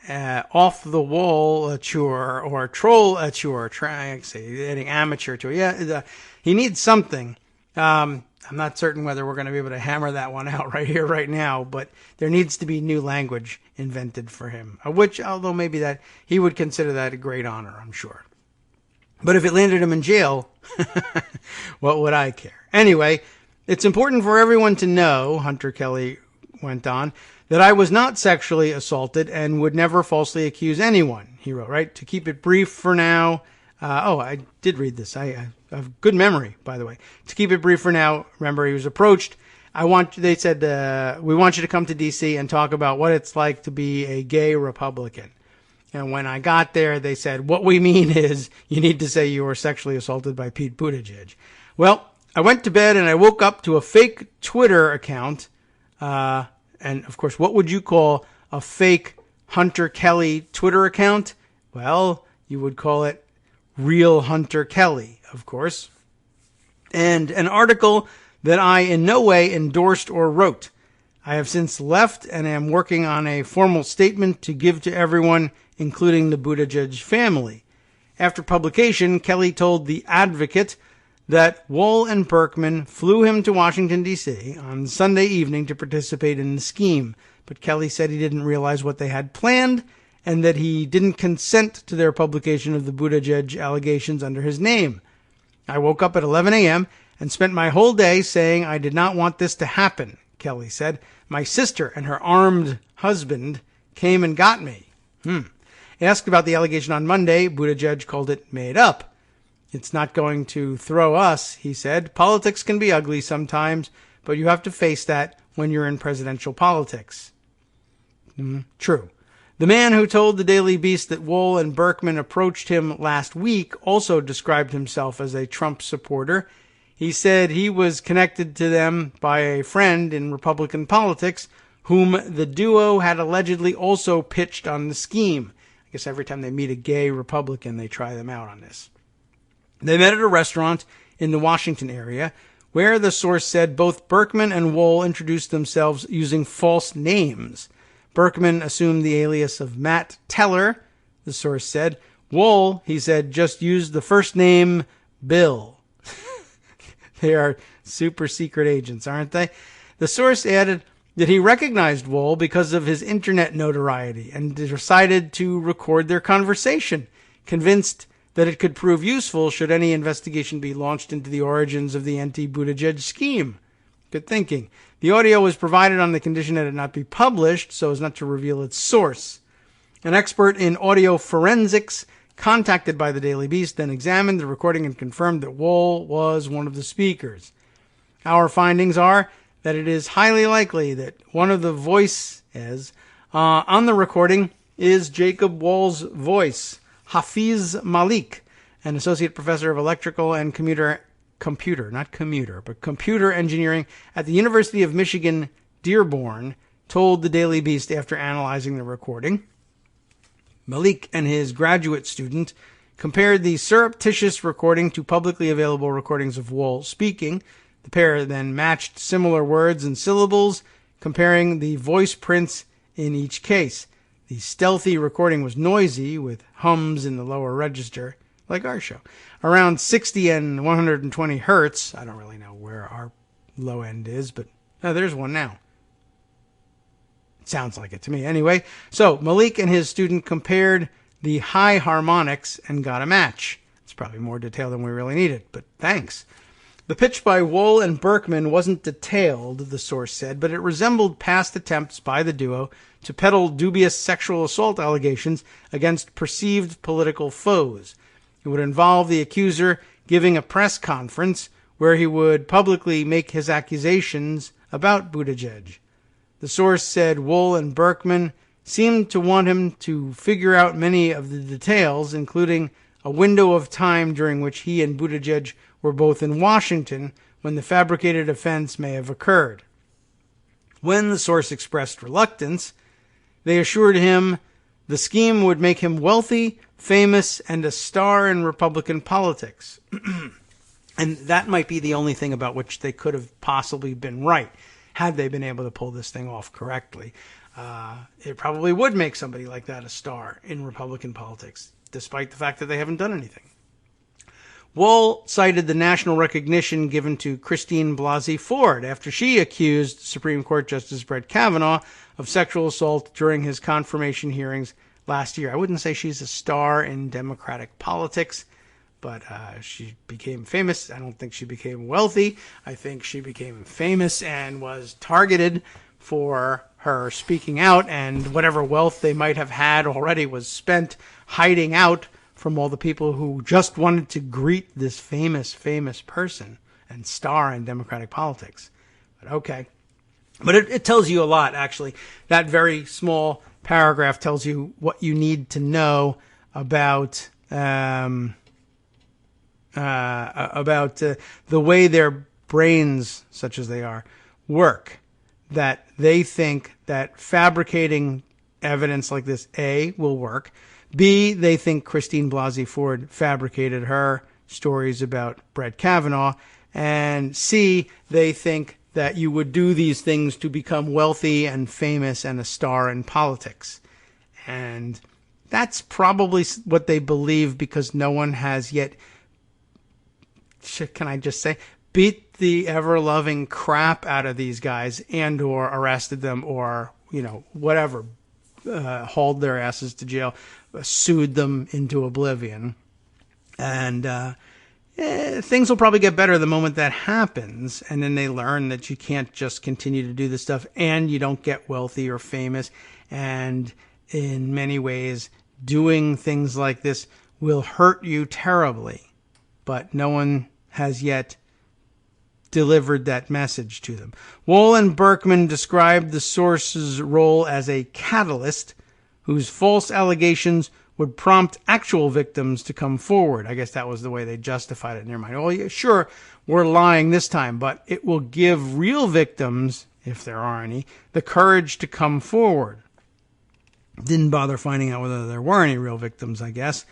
off-the-wall-ature or troll-ature. Adding amateur to it. Yeah, he needs something. I'm not certain whether we're going to be able to hammer that one out right here, right now, but there needs to be new language invented for him, which, although maybe that he would consider that a great honor, I'm sure. But if it landed him in jail, what would I care? Anyway, it's important for everyone to know, Hunter Kelly went on, that I was not sexually assaulted and would never falsely accuse anyone, he wrote, right? To keep it brief for now. I did read this. I have good memory, by the way. To keep it brief for now, remember he was approached. They said, we want you to come to D.C. and talk about what it's like to be a gay Republican. And when I got there, they said, what we mean is you need to say you were sexually assaulted by Pete Buttigieg. Well, I went to bed and I woke up to a fake Twitter account. And of course, what would you call a fake Hunter Kelly Twitter account? Well, you would call it Real Hunter Kelly, of course. And an article that I in no way endorsed or wrote. I have since left and am working on a formal statement to give to everyone, including the Buttigieg family. After publication, Kelly told The Advocate that Wohl and Berkman flew him to Washington, D.C. on Sunday evening to participate in the scheme. But Kelly said he didn't realize what they had planned and that he didn't consent to their publication of the Buttigieg allegations under his name. I woke up at 11 a.m. and spent my whole day saying I did not want this to happen, Kelly said. My sister and her armed husband came and got me. Asked about the allegation on Monday, Buttigieg called it made up. It's not going to throw us, he said. Politics can be ugly sometimes, but you have to face that when you're in presidential politics. True. The man who told the Daily Beast that Wohl and Berkman approached him last week also described himself as a Trump supporter. He said he was connected to them by a friend in Republican politics whom the duo had allegedly also pitched on the scheme. I guess every time they meet a gay Republican, they try them out on this. They met at a restaurant in the Washington area where the source said both Berkman and Wohl introduced themselves using false names. Berkman assumed the alias of Matt Teller, the source said. Wohl, he said, just used the first name Bill. They are super secret agents, aren't they? The source added, that he recognized Wohl because of his internet notoriety and decided to record their conversation, convinced that it could prove useful should any investigation be launched into the origins of the anti-Buttigieg scheme. Good thinking. The audio was provided on the condition that it not be published so as not to reveal its source. An expert in audio forensics contacted by the Daily Beast then examined the recording and confirmed that Wohl was one of the speakers. Our findings are that it is highly likely that one of the voices on the recording is Jacob Wohl's voice, Hafiz Malik, an associate professor of electrical and computer engineering at the University of Michigan, Dearborn, told the Daily Beast after analyzing the recording. Malik and his graduate student compared the surreptitious recording to publicly available recordings of Wohl speaking. The pair then matched similar words and syllables, comparing the voice prints in each case. The stealthy recording was noisy, with hums in the lower register, like our show. Around 60 and 120 hertz. I don't really know where our low end is, but there's one now. Sounds like it to me. Anyway, so Malik and his student compared the high harmonics and got a match. It's probably more detail than we really needed, but thanks. The pitch by Wohl and Berkman wasn't detailed, the source said, but it resembled past attempts by the duo to peddle dubious sexual assault allegations against perceived political foes. It would involve the accuser giving a press conference where he would publicly make his accusations about Buttigieg. The source said Wohl and Berkman seemed to want him to figure out many of the details, including a window of time during which he and Buttigieg were both in Washington when the fabricated offense may have occurred. When the source expressed reluctance, they assured him the scheme would make him wealthy, famous, and a star in Republican politics. And that might be the only thing about which they could have possibly been right, had they been able to pull this thing off correctly. It probably would make somebody like that a star in Republican politics, despite the fact that they haven't done anything. Wohl cited the national recognition given to Christine Blasey Ford after she accused Supreme Court Justice Brett Kavanaugh of sexual assault during his confirmation hearings last year. I wouldn't say she's a star in Democratic politics, but she became famous. I don't think she became wealthy. I think she became famous and was targeted for her speaking out, and whatever wealth they might have had already was spent hiding out from all the people who just wanted to greet this famous person and star in Democratic politics. But okay. But it tells you a lot, actually. That very small paragraph tells you what you need to know about the way their brains, such as they are, work. That they think that fabricating evidence like this, A, will work. B, they think Christine Blasey Ford fabricated her stories about Brett Kavanaugh. And C, they think that you would do these things to become wealthy and famous and a star in politics. And that's probably what they believe, because no one has yet, can I just say, beat the ever-loving crap out of these guys and or arrested them or, whatever, hauled their asses to jail, sued them into oblivion. And things will probably get better the moment that happens, and then they learn that you can't just continue to do this stuff and you don't get wealthy or famous. And in many ways, doing things like this will hurt you terribly. But no one has yet delivered that message to them. Wohl and Berkman described the source's role as a catalyst whose false allegations would prompt actual victims to come forward. I guess that was the way they justified it in their mind. Oh, yeah, sure, we're lying this time, but it will give real victims, if there are any, the courage to come forward. Didn't bother finding out whether there were any real victims, I guess.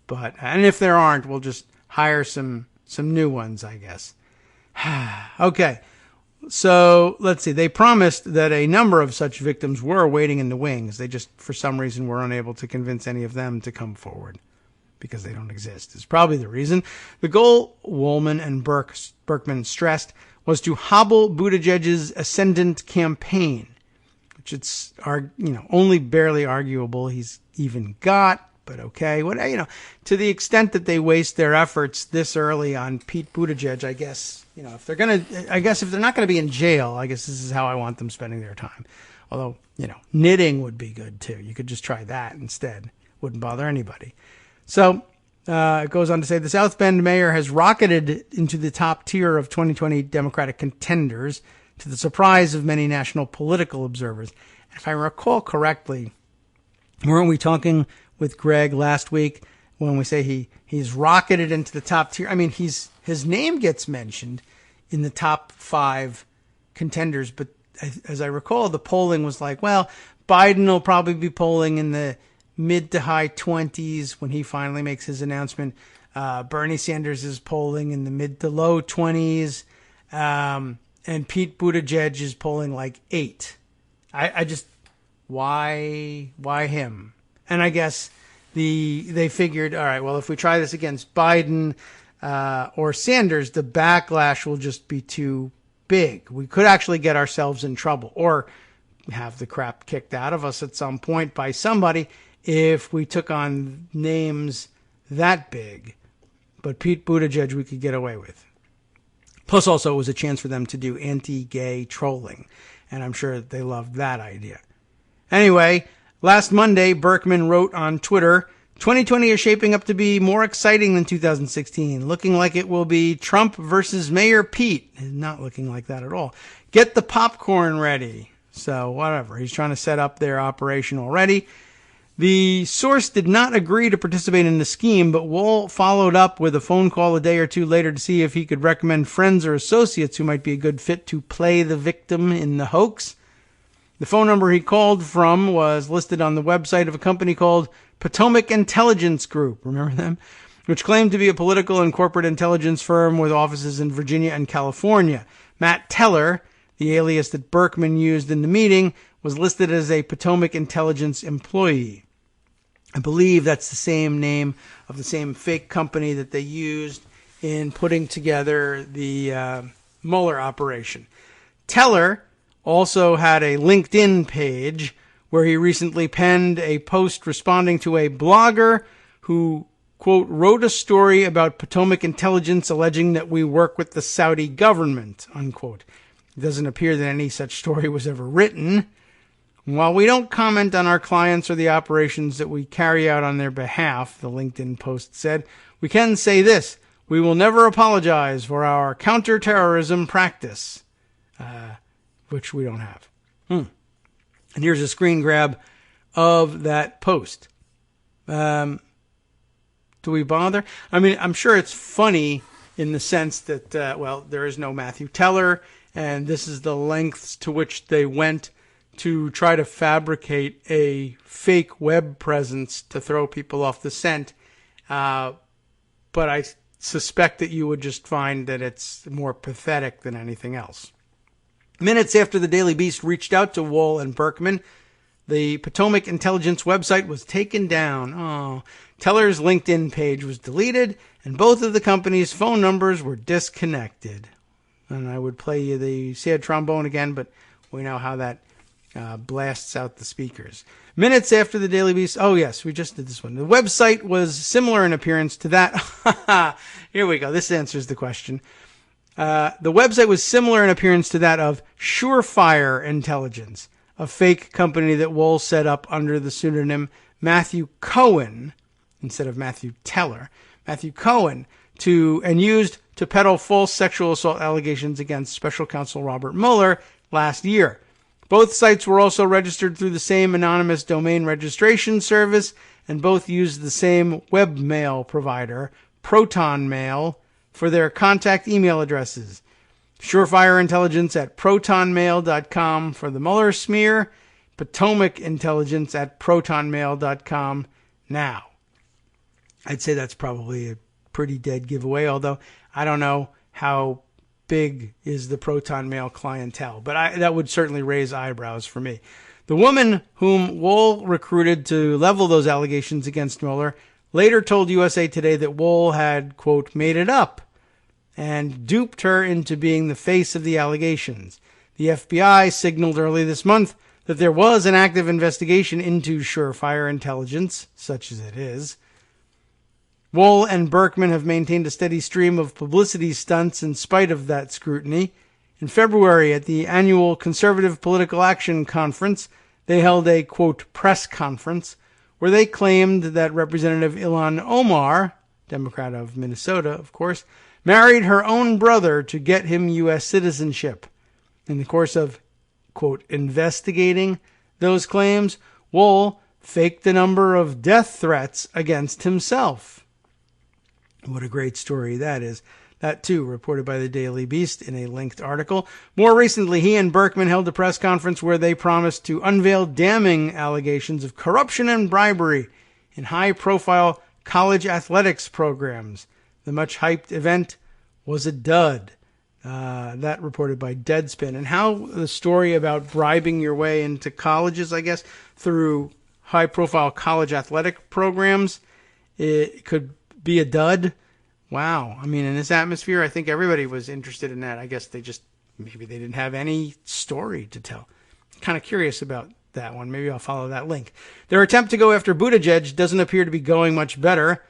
And if there aren't, we'll just hire some new ones, I guess. Okay, so let's see. They promised that a number of such victims were waiting in the wings. They just, for some reason, were unable to convince any of them to come forward because they don't exist. Is probably the reason. The goal, Wohlman and Berkman stressed, was to hobble Buttigieg's ascendant campaign. which it's only barely arguable he's even got. But okay, to the extent that they waste their efforts this early on Pete Buttigieg, I guess, if they're not going to be in jail, I guess this is how I want them spending their time. Although, knitting would be good too. You could just try that instead. Wouldn't bother anybody. So, it goes on to say the South Bend mayor has rocketed into the top tier of 2020 Democratic contenders to the surprise of many national political observers. If I recall correctly, weren't we talking with Greg last week when we say he's rocketed into the top tier? I mean, his name gets mentioned in the top 5 contenders, but as I recall, the polling was like, well, Biden will probably be polling in the mid to high 20s when he finally makes his announcement. Bernie Sanders is polling in the mid to low 20s, and Pete Buttigieg is polling like 8. I just, why him? And I guess they figured, all right, well, if we try this against Biden or Sanders, the backlash will just be too big. We could actually get ourselves in trouble or have the crap kicked out of us at some point by somebody if we took on names that big. But Pete Buttigieg we could get away with. Plus also it was a chance for them to do anti-gay trolling, and I'm sure they loved that idea. Anyway, last Monday, Berkman wrote on Twitter, 2020 is shaping up to be more exciting than 2016, looking like it will be Trump versus Mayor Pete. Not looking like that at all. Get the popcorn ready. So whatever, he's trying to set up their operation already. The source did not agree to participate in the scheme, but Wohl followed up with a phone call a day or two later to see if he could recommend friends or associates who might be a good fit to play the victim in the hoax. The phone number he called from was listed on the website of a company called Potomac Intelligence Group, remember them? Which claimed to be a political and corporate intelligence firm with offices in Virginia and California. Matt Teller, the alias that Berkman used in the meeting, was listed as a Potomac Intelligence employee. I believe that's the same name of the same fake company that they used in putting together the Mueller operation. Teller also had a LinkedIn page where he recently penned a post responding to a blogger who, quote, wrote a story about Potomac Intelligence alleging that we work with the Saudi government, unquote. It doesn't appear that any such story was ever written. While we don't comment on our clients or the operations that we carry out on their behalf, the LinkedIn post said, we can say this: we will never apologize for our counterterrorism practice, which we don't have. And here's a screen grab of that post. Do we bother? I mean, I'm sure it's funny in the sense that, there is no Matthew Teller, and this is the lengths to which they went to try to fabricate a fake web presence to throw people off the scent. But I suspect that you would just find that it's more pathetic than anything else. Minutes after the Daily Beast reached out to Wohl and Berkman, the Potomac Intelligence website was taken down. Oh, Teller's LinkedIn page was deleted, and both of the company's phone numbers were disconnected. And I would play you the sad trombone again, but we know how that blasts out the speakers. Minutes after the Daily Beast, oh yes, we just did this one. The website was similar in appearance to that. Here we go. This answers the question. The website was similar in appearance to that of Surefire Intelligence, a fake company that Wohl set up under the pseudonym Matthew Cohen, instead of Matthew Teller, Matthew Cohen, and used to peddle false sexual assault allegations against Special Counsel Robert Mueller last year. Both sites were also registered through the same anonymous domain registration service, and both used the same webmail provider, Proton Mail, for their contact email addresses. Surefire Intelligence at protonmail.com for the Mueller smear, Potomac Intelligence at protonmail.com now. I'd say that's probably a pretty dead giveaway, although I don't know how big is the Proton Mail clientele, but that would certainly raise eyebrows for me. The woman whom Wohl recruited to level those allegations against Mueller later told USA Today that Wohl had, quote, made it up and duped her into being the face of the allegations. The FBI signaled early this month that there was an active investigation into Surefire Intelligence, such as it is. Wohl and Berkman have maintained a steady stream of publicity stunts in spite of that scrutiny. In February, at the annual Conservative Political Action Conference, they held a, quote, press conference, where they claimed that Representative Ilhan Omar, Democrat of Minnesota, of course, married her own brother to get him U.S. citizenship. In the course of, quote, investigating those claims, Wohl faked the number of death threats against himself. What a great story that is. That, too, reported by the Daily Beast in a linked article. More recently, he and Berkman held a press conference where they promised to unveil damning allegations of corruption and bribery in high-profile college athletics programs. The much-hyped event was a dud. That reported by Deadspin. And how the story about bribing your way into colleges, I guess, through high-profile college athletic programs, it could be a dud. Wow. I mean, in this atmosphere, I think everybody was interested in that. I guess maybe they didn't have any story to tell. Kind of curious about that one. Maybe I'll follow that link. Their attempt to go after Buttigieg doesn't appear to be going much better.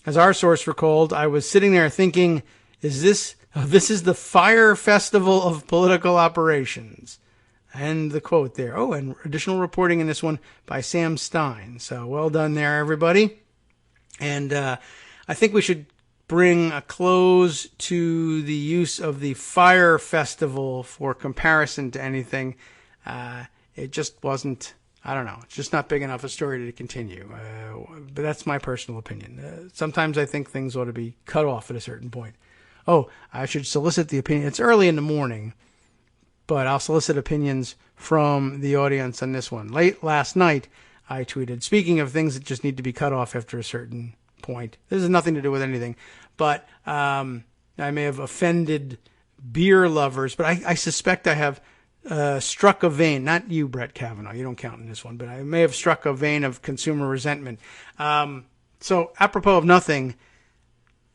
As our source recalled, I was sitting there thinking, this is the Fire Festival of political operations. And the quote there. Oh, and additional reporting in this one by Sam Stein. So well done there, everybody. And I think we should bring a close to the use of the Fire Festival for comparison to anything. It just wasn't, I don't know, it's just not big enough a story to continue. But that's my personal opinion. Sometimes I think things ought to be cut off at a certain point. Oh, I should solicit the opinion. It's early in the morning, but I'll solicit opinions from the audience on this one. Late last night, I tweeted, speaking of things that just need to be cut off after a certain point. This has nothing to do with anything, but I may have offended beer lovers, but I suspect I have struck a vein. Not you, Brett Kavanaugh. You don't count in this one, but I may have struck a vein of consumer resentment. So apropos of nothing,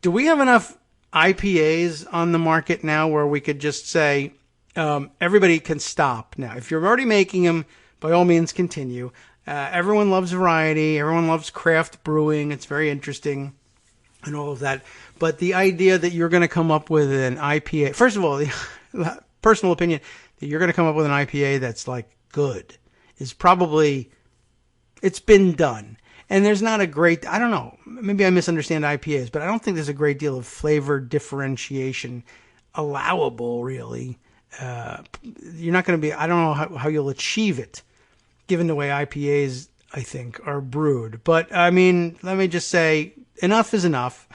do we have enough IPAs on the market now where we could just say everybody can stop now? If you're already making them, by all means continue. Everyone loves variety. Everyone loves craft brewing. It's very interesting and all of that. But the idea that you're going to come up with an IPA, first of all, the personal opinion, that you're going to come up with an IPA that's like good is probably, it's been done. And there's not a great, I don't know, maybe I misunderstand IPAs, but I don't think there's a great deal of flavor differentiation allowable, really. You're not going to be, I don't know how you'll achieve it, given the way IPAs, I think, are brewed. But, I mean, let me just say, enough is enough.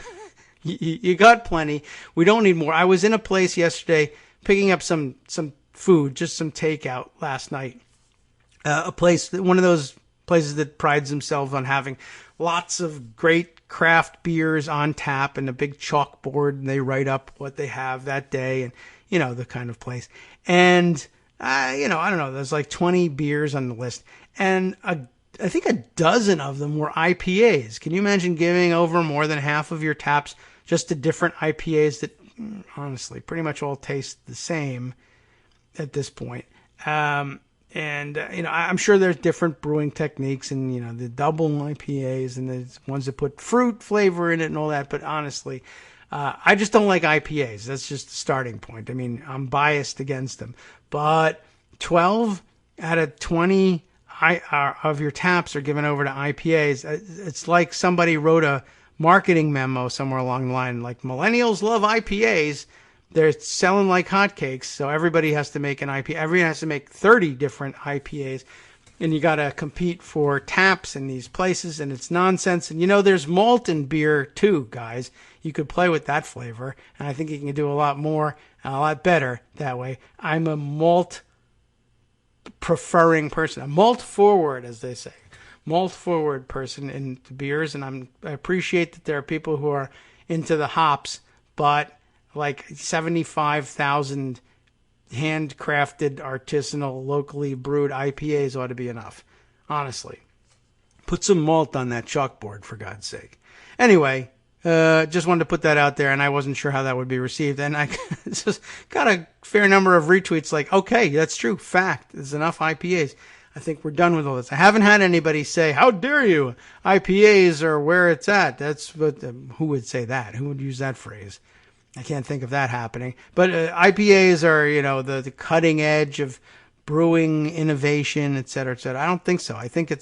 You got plenty. We don't need more. I was in a place yesterday picking up some food, just some takeout last night. A place, one of those places that prides themselves on having lots of great craft beers on tap and a big chalkboard, and they write up what they have that day and, you know, the kind of place. And, I don't know, there's like 20 beers on the list. And I think a dozen of them were IPAs. Can you imagine giving over more than half of your taps just to different IPAs that, honestly, pretty much all taste the same at this point? I'm sure there's different brewing techniques and, the double IPAs and the ones that put fruit flavor in it and all that. But honestly, I just don't like IPAs. That's just the starting point. I mean, I'm biased against them. But 12 out of 20 of your taps are given over to IPAs. It's like somebody wrote a marketing memo somewhere along the line, like millennials love IPAs. They're selling like hotcakes, so everybody has to make an IPA. Everyone has to make 30 different IPAs, and you got to compete for taps in these places, and it's nonsense. And, there's malt in beer, too, guys. You could play with that flavor, and I think you can do a lot more and a lot better that way. I'm a malt-preferring person, a malt-forward, as they say, malt-forward person in beers, and I appreciate that there are people who are into the hops, but like 75,000 handcrafted, artisanal, locally brewed IPAs ought to be enough. Honestly. Put some malt on that chalkboard, for God's sake. Anyway, just wanted to put that out there, and I wasn't sure how that would be received. And I just got a fair number of retweets like, okay, that's true. Fact. There's enough IPAs. I think we're done with all this. I haven't had anybody say, how dare you? IPAs are where it's at. That's what, who would say that? Who would use that phrase? I can't think of that happening. But IPAs are, the cutting edge of brewing innovation, et cetera, et cetera. I don't think so. I think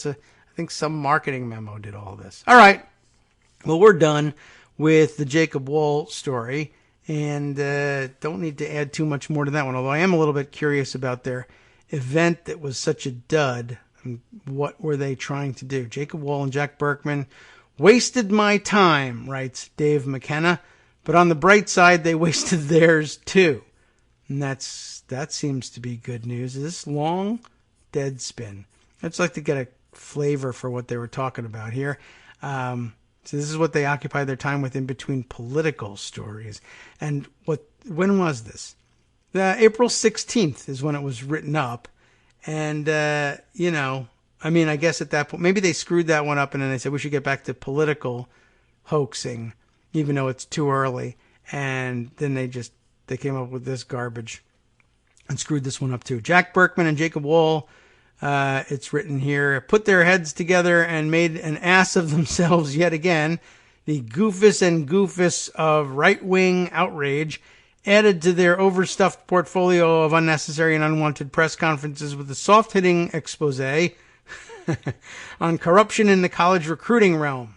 some marketing memo did all this. All right. Well, we're done with the Jacob Wohl story, and don't need to add too much more to that one, although I am a little bit curious about their event that was such a dud. What were they trying to do? Jacob Wohl and Jack Berkman wasted my time, writes Dave McKenna, but on the bright side, they wasted theirs too. And that seems to be good news. Is this long? Dead spin. I'd just like to get a flavor for what they were talking about here. So this is what they occupy their time with in between political stories. And when was this? April 16th is when it was written up. And, I guess at that point, maybe they screwed that one up and then they said we should get back to political hoaxing, even though it's too early. And then they came up with this garbage and screwed this one up too. Jack Berkman and Jacob Wohl, it's written here, put their heads together and made an ass of themselves yet again. The goofus and goofus of right-wing outrage added to their overstuffed portfolio of unnecessary and unwanted press conferences with a soft-hitting expose on corruption in the college recruiting realm.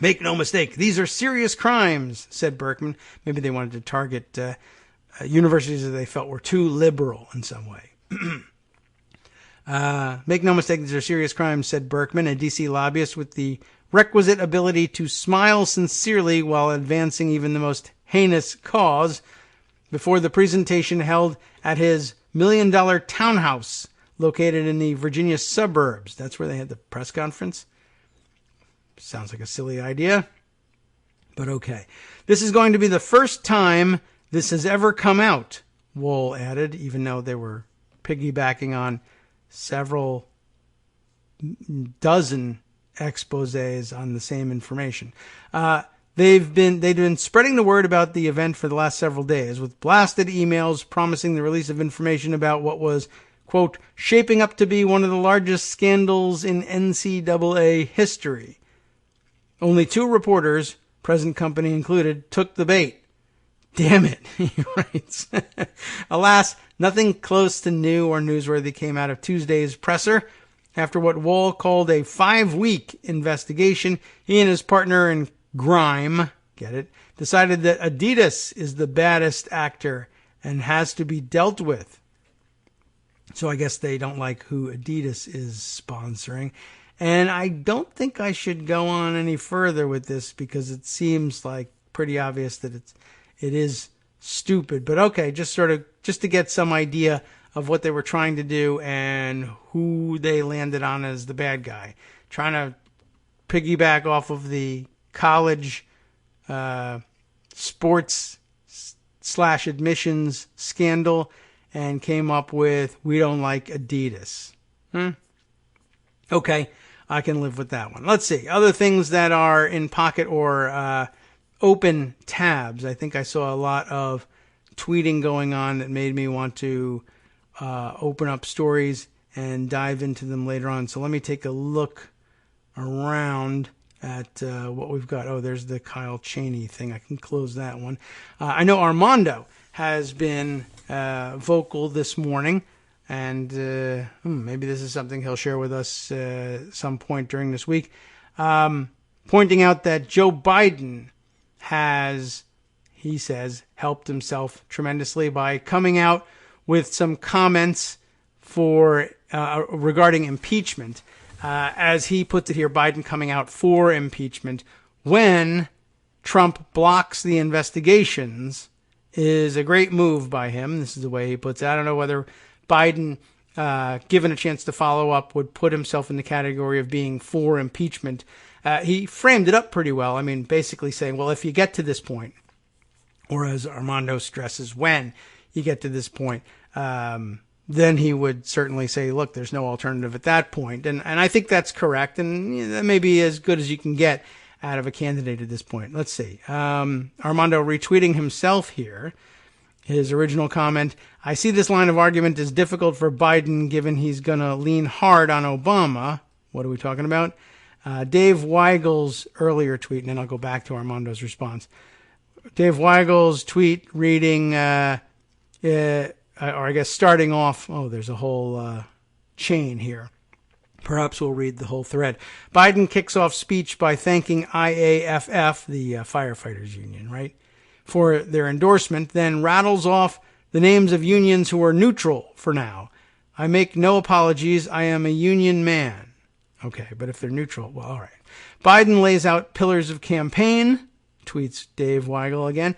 Make no mistake, these are serious crimes, said Berkman. Maybe they wanted to target universities that they felt were too liberal in some way. Make no mistake, these are serious crimes, said Berkman, a D.C. lobbyist with the requisite ability to smile sincerely while advancing even the most heinous cause, before the presentation held at his $1 million townhouse located in the Virginia suburbs. That's where they had the press conference. Sounds like a silly idea, but okay. This is going to be the first time this has ever come out, Wohl added, even though they were piggybacking on several dozen exposés on the same information. They've been spreading the word about the event for the last several days with blasted emails promising the release of information about what was, quote, shaping up to be one of the largest scandals in NCAA history. Only 2 reporters, present company included, took the bait. Damn it, he writes. Alas, nothing close to new or newsworthy came out of Tuesday's presser. After what Wohl called a 5-week investigation, he and his partner in grime, get it, decided that Adidas is the baddest actor and has to be dealt with. So I guess they don't like who Adidas is sponsoring. And I don't think I should go on any further with this because it seems like pretty obvious that it is stupid. But okay, just to get some idea of what they were trying to do and who they landed on as the bad guy. Trying to piggyback off of the college sports / admissions scandal and came up with, we don't like Adidas. Okay, I can live with that one. Let's see. Other things that are in pocket or open tabs. I think I saw a lot of tweeting going on that made me want to open up stories and dive into them later on. So let me take a look around at what we've got. Oh, there's the Kyle Cheney thing. I can close that one. I know Armando has been vocal this morning, and maybe this is something he'll share with us some point during this week, pointing out that Joe Biden has, he says, helped himself tremendously by coming out with some comments for regarding impeachment. As he puts it here, Biden coming out for impeachment when Trump blocks the investigations is a great move by him. This is the way he puts it. I don't know whether Biden, given a chance to follow up, would put himself in the category of being for impeachment. He framed it up pretty well. I mean, basically saying, well, if you get to this point, or as Armando stresses, when you get to this point, then he would certainly say, look, there's no alternative at that point. And I think that's correct. And that may be as good as you can get out of a candidate at this point. Let's see. Armando retweeting himself here. His original comment, I see this line of argument as difficult for Biden given he's going to lean hard on Obama. What are we talking about? Dave Weigel's earlier tweet, and then I'll go back to Armando's response. Dave Weigel's tweet reading, or I guess starting off, there's a whole chain here. Perhaps we'll read the whole thread. Biden kicks off speech by thanking IAFF, the firefighters union, right, for their endorsement, then rattles off the names of unions who are neutral for now. I make no apologies. I am a union man. Okay, but if they're neutral, well, all right. Biden lays out pillars of campaign, tweets Dave Weigel again.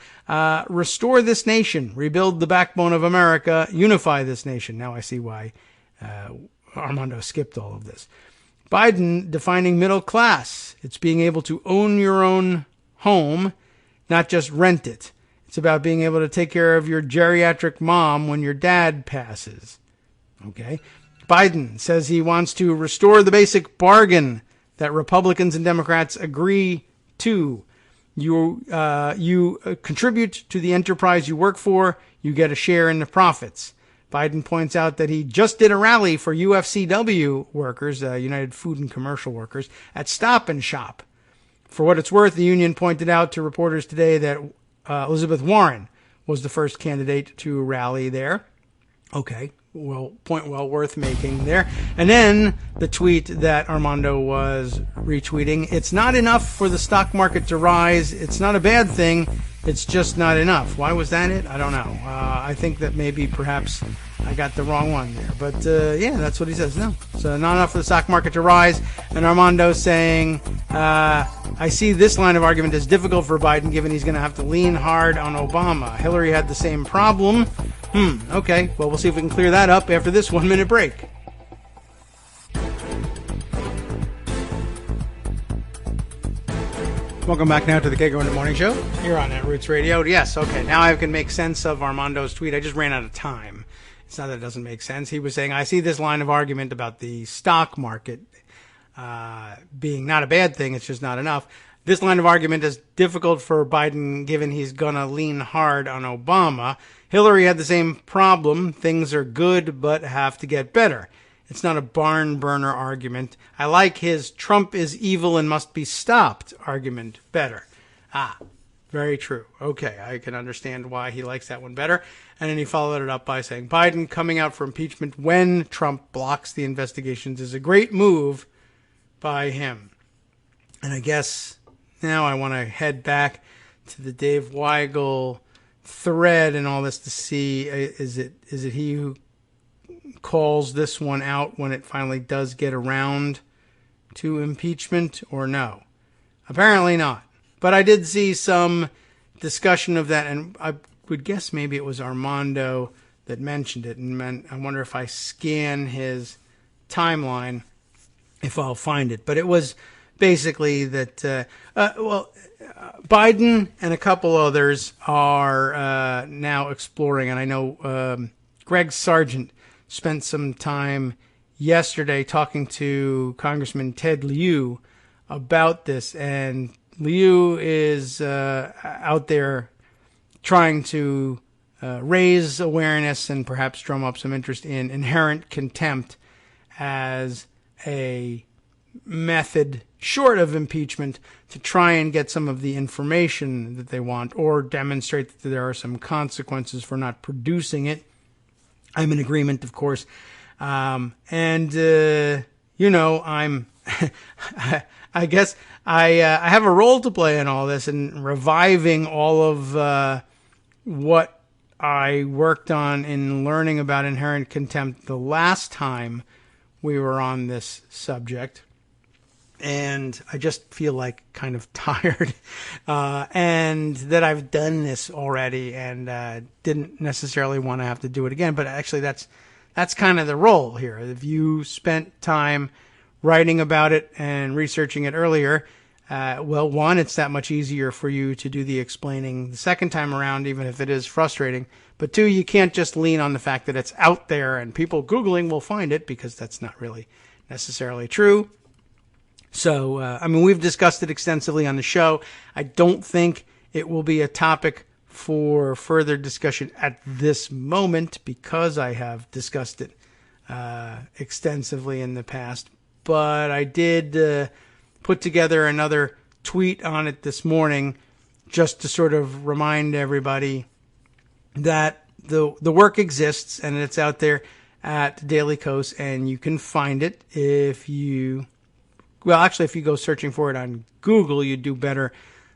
Restore this nation, rebuild the backbone of America, unify this nation. Now I see why Armando skipped all of this. Biden defining middle class. It's being able to own your own home, not just rent it. It's about being able to take care of your geriatric mom when your dad passes. Okay. Biden says he wants to restore the basic bargain that Republicans and Democrats agree to. You contribute to the enterprise you work for. You get a share in the profits. Biden points out that he just did a rally for UFCW workers, United Food and Commercial Workers, at Stop and Shop. For what it's worth, the union pointed out to reporters today that Elizabeth Warren was the first candidate to rally there. Okay. Well, point well worth making there. And then the tweet that Armando was retweeting. It's not enough for the stock market to rise. It's not a bad thing. It's just not enough. Why was that it? I don't know. I think that maybe perhaps I got the wrong one there. But yeah, that's what he says. No. So not enough for the stock market to rise. And Armando saying, I see this line of argument as difficult for Biden given he's going to have to lean hard on Obama. Hillary had the same problem. Okay. Well, we'll see if we can clear that up after this 1 minute break. Welcome back now to the Kagro in the Morning Show. You're on at Roots Radio. Yes, okay. Now I can make sense of Armando's tweet. I just ran out of time. It's not that it doesn't make sense. He was saying, I see this line of argument about the stock market being not a bad thing. It's just not enough. This line of argument is difficult for Biden given he's going to lean hard on Obama. Hillary had the same problem. Things are good but have to get better. It's not a barn burner argument. I like his Trump is evil and must be stopped argument better. Very true. Okay, I can understand why he likes that one better. And then he followed it up by saying, Biden coming out for impeachment when Trump blocks the investigations is a great move by him. And I guess now I want to head back to the Dave Weigel thread and all this to see, is it he who calls this one out when it finally does get around to impeachment or no? Apparently not. But I did see some discussion of that, and I would guess maybe it was Armando that mentioned it. And I wonder if I scan his timeline, if I'll find it. But it was basically that, Biden and a couple others are now exploring, and I know Greg Sargent spent some time yesterday talking to Congressman Ted Lieu about this, and Liu is out there trying to raise awareness and perhaps drum up some interest in inherent contempt as a method short of impeachment to try and get some of the information that they want or demonstrate that there are some consequences for not producing it. I'm in agreement, of course. I'm I guess I have a role to play in all this and reviving all of what I worked on in learning about inherent contempt the last time we were on this subject. And I just feel like kind of tired and that I've done this already and didn't necessarily want to have to do it again. But actually, that's kind of the role here. If you spent time writing about it and researching it earlier, one, it's that much easier for you to do the explaining the second time around, even if it is frustrating. But two, you can't just lean on the fact that it's out there and people Googling will find it, because that's not really necessarily true. So, we've discussed it extensively on the show. I don't think it will be a topic for further discussion at this moment because I have discussed it extensively in the past. But I did put together another tweet on it this morning just to sort of remind everybody that the work exists and it's out there at Daily Kos, and you can find it if you go searching for it on Google, you'd do better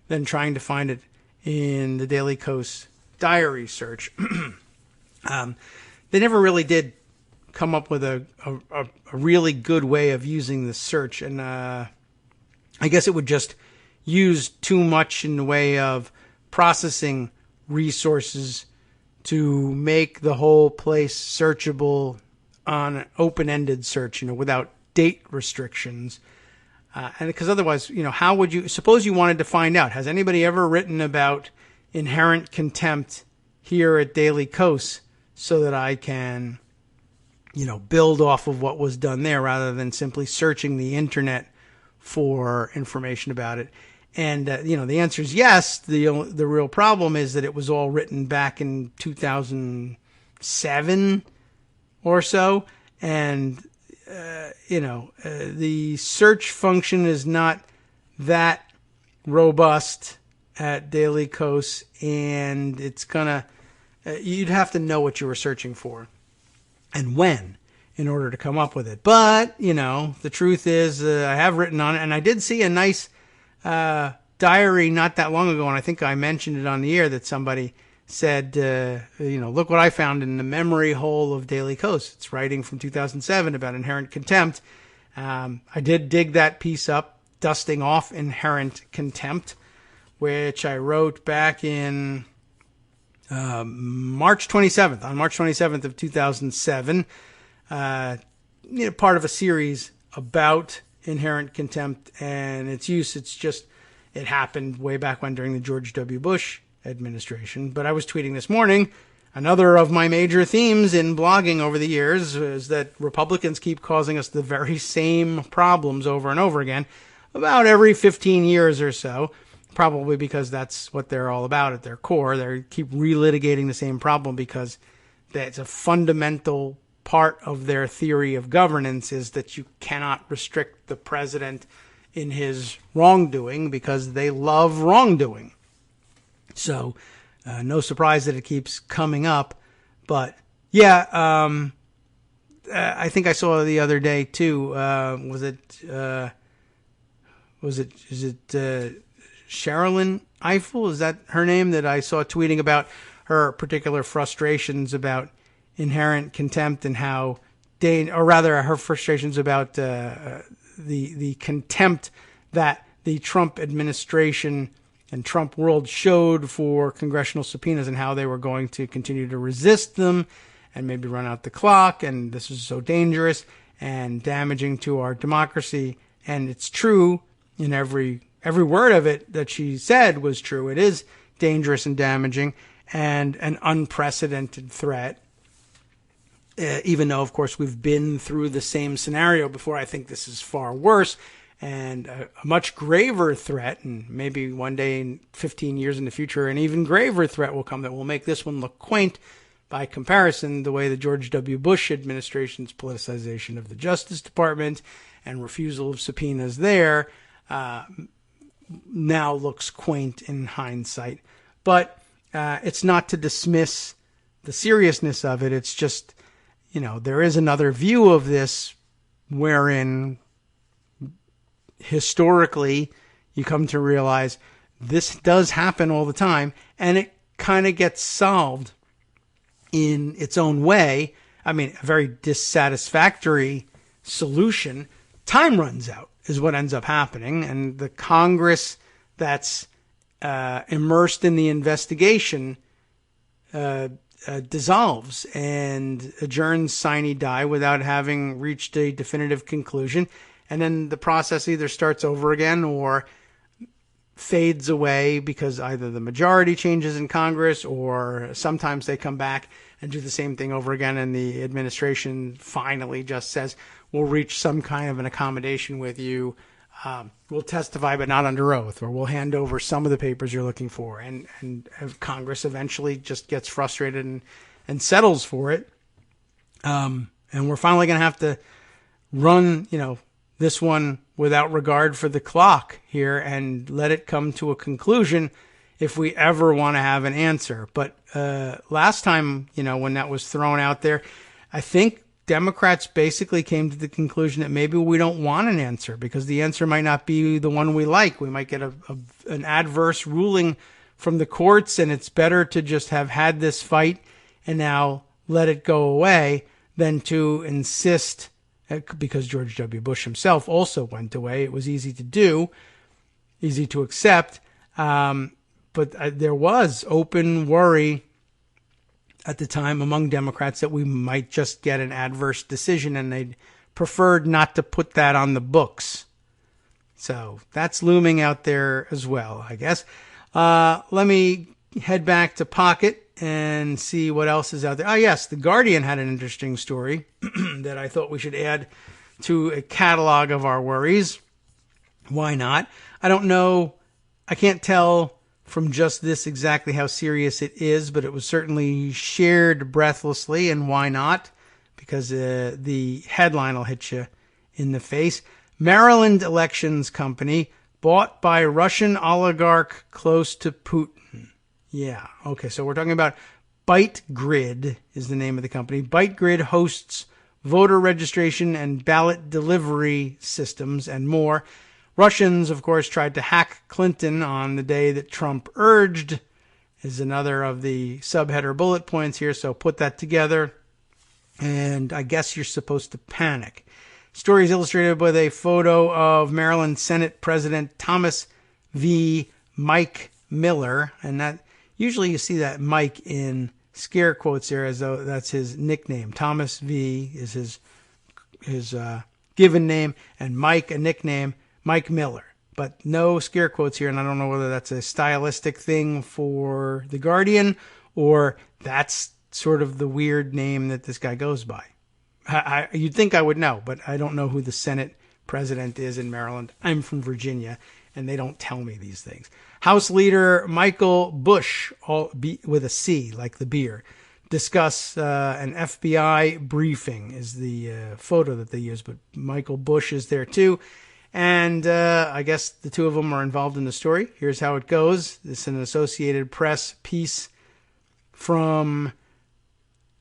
than trying to find it in the Daily Kos diary search. They never really did come up with a really good way of using the search, and I guess it would just use too much in the way of processing resources to make the whole place searchable on an open-ended search, without date restrictions. And because otherwise, how would you, suppose you wanted to find out, has anybody ever written about inherent contempt here at Daily Kos so that I can, build off of what was done there rather than simply searching the internet for information about it? And, the answer is yes. The real problem is that it was all written back in 2007 or so. And, the search function is not that robust at Daily Kos, and it's you'd have to know what you were searching for and when in order to come up with it. But, the truth is I have written on it, and I did see a nice diary not that long ago, and I think I mentioned it on the air, that somebody said, look what I found in the memory hole of Daily Kos. It's writing from 2007 about inherent contempt. I did dig that piece up, dusting off inherent contempt, which I wrote back in March 27th of 2007, part of a series about inherent contempt and its use. It happened way back when, during the George W. Bush administration. But I was tweeting this morning, another of my major themes in blogging over the years is that Republicans keep causing us the very same problems over and over again, about every 15 years or so, probably because that's what they're all about at their core. They keep relitigating the same problem because that's a fundamental part of their theory of governance, is that you cannot restrict the president in his wrongdoing because they love wrongdoing. So, no surprise that it keeps coming up. But yeah, I think I saw the other day too. Is it Sherilyn Ifill? Is that her name? That I saw tweeting about her particular frustrations about inherent contempt and how her frustrations about the contempt that the Trump administration and Trump world showed for congressional subpoenas, and how they were going to continue to resist them and maybe run out the clock. And this is so dangerous and damaging to our democracy. And it's true in every word of it that she said was true. It is dangerous and damaging and an unprecedented threat. Even though, of course, we've been through the same scenario before, I think this is far worse and a much graver threat. And maybe one day in 15 years in the future, an even graver threat will come that will make this one look quaint by comparison. The way the George W. Bush administration's politicization of the Justice Department and refusal of subpoenas there now looks quaint in hindsight. But it's not to dismiss the seriousness of it. It's just, there is another view of this wherein historically you come to realize this does happen all the time, and it kind of gets solved in its own way. I mean, a very dissatisfactory solution. Time runs out is what ends up happening, and the Congress that's immersed in the investigation dissolves and adjourns sine die without having reached a definitive conclusion. And then the process either starts over again or fades away because either the majority changes in Congress, or sometimes they come back and do the same thing over again, and the administration finally just says, we'll reach some kind of an accommodation with you we'll testify but not under oath, or we'll hand over some of the papers you're looking for. And Congress eventually just gets frustrated and settles for it. And we're finally going to have to run, this one without regard for the clock here and let it come to a conclusion if we ever want to have an answer. But last time, when that was thrown out there, I think Democrats basically came to the conclusion that maybe we don't want an answer because the answer might not be the one we like. We might get an adverse ruling from the courts, and it's better to just have had this fight and now let it go away than to insist, because George W. Bush himself also went away. It was easy to do, easy to accept, but there was open worry at the time among Democrats that we might just get an adverse decision, and they'd preferred not to put that on the books. So that's looming out there as well, I guess. Let me head back to Pocket and see what else is out there. Oh, yes, The Guardian had an interesting story that I thought we should add to a catalog of our worries. Why not? I don't know. I can't tell from just this exactly how serious it is, but it was certainly shared breathlessly, and why not? Because the headline will hit you in the face. Maryland Elections Company bought by Russian oligarch close to Putin. Yeah, okay, so we're talking about ByteGrid is the name of the company. ByteGrid hosts voter registration and ballot delivery systems and more. Russians, of course, tried to hack Clinton on the day that Trump urged, is another of the subheader bullet points here, so put that together, and I guess you're supposed to panic. Story is illustrated with a photo of Maryland Senate President Thomas V. Mike Miller, and that usually you see that Mike in scare quotes there as though that's his nickname. Thomas V. is his given name, and Mike, a nickname, Mike Miller. But no scare quotes here, and I don't know whether that's a stylistic thing for The Guardian or that's sort of the weird name that this guy goes by. You'd think I would know, but I don't know who the Senate president is in Maryland. I'm from Virginia, and they don't tell me these things. House Leader Michael Bush, with a C, like the beer, discuss an FBI briefing is the photo that they use, but Michael Bush is there too. And I guess the two of them are involved in the story. Here's how it goes. This is an Associated Press piece from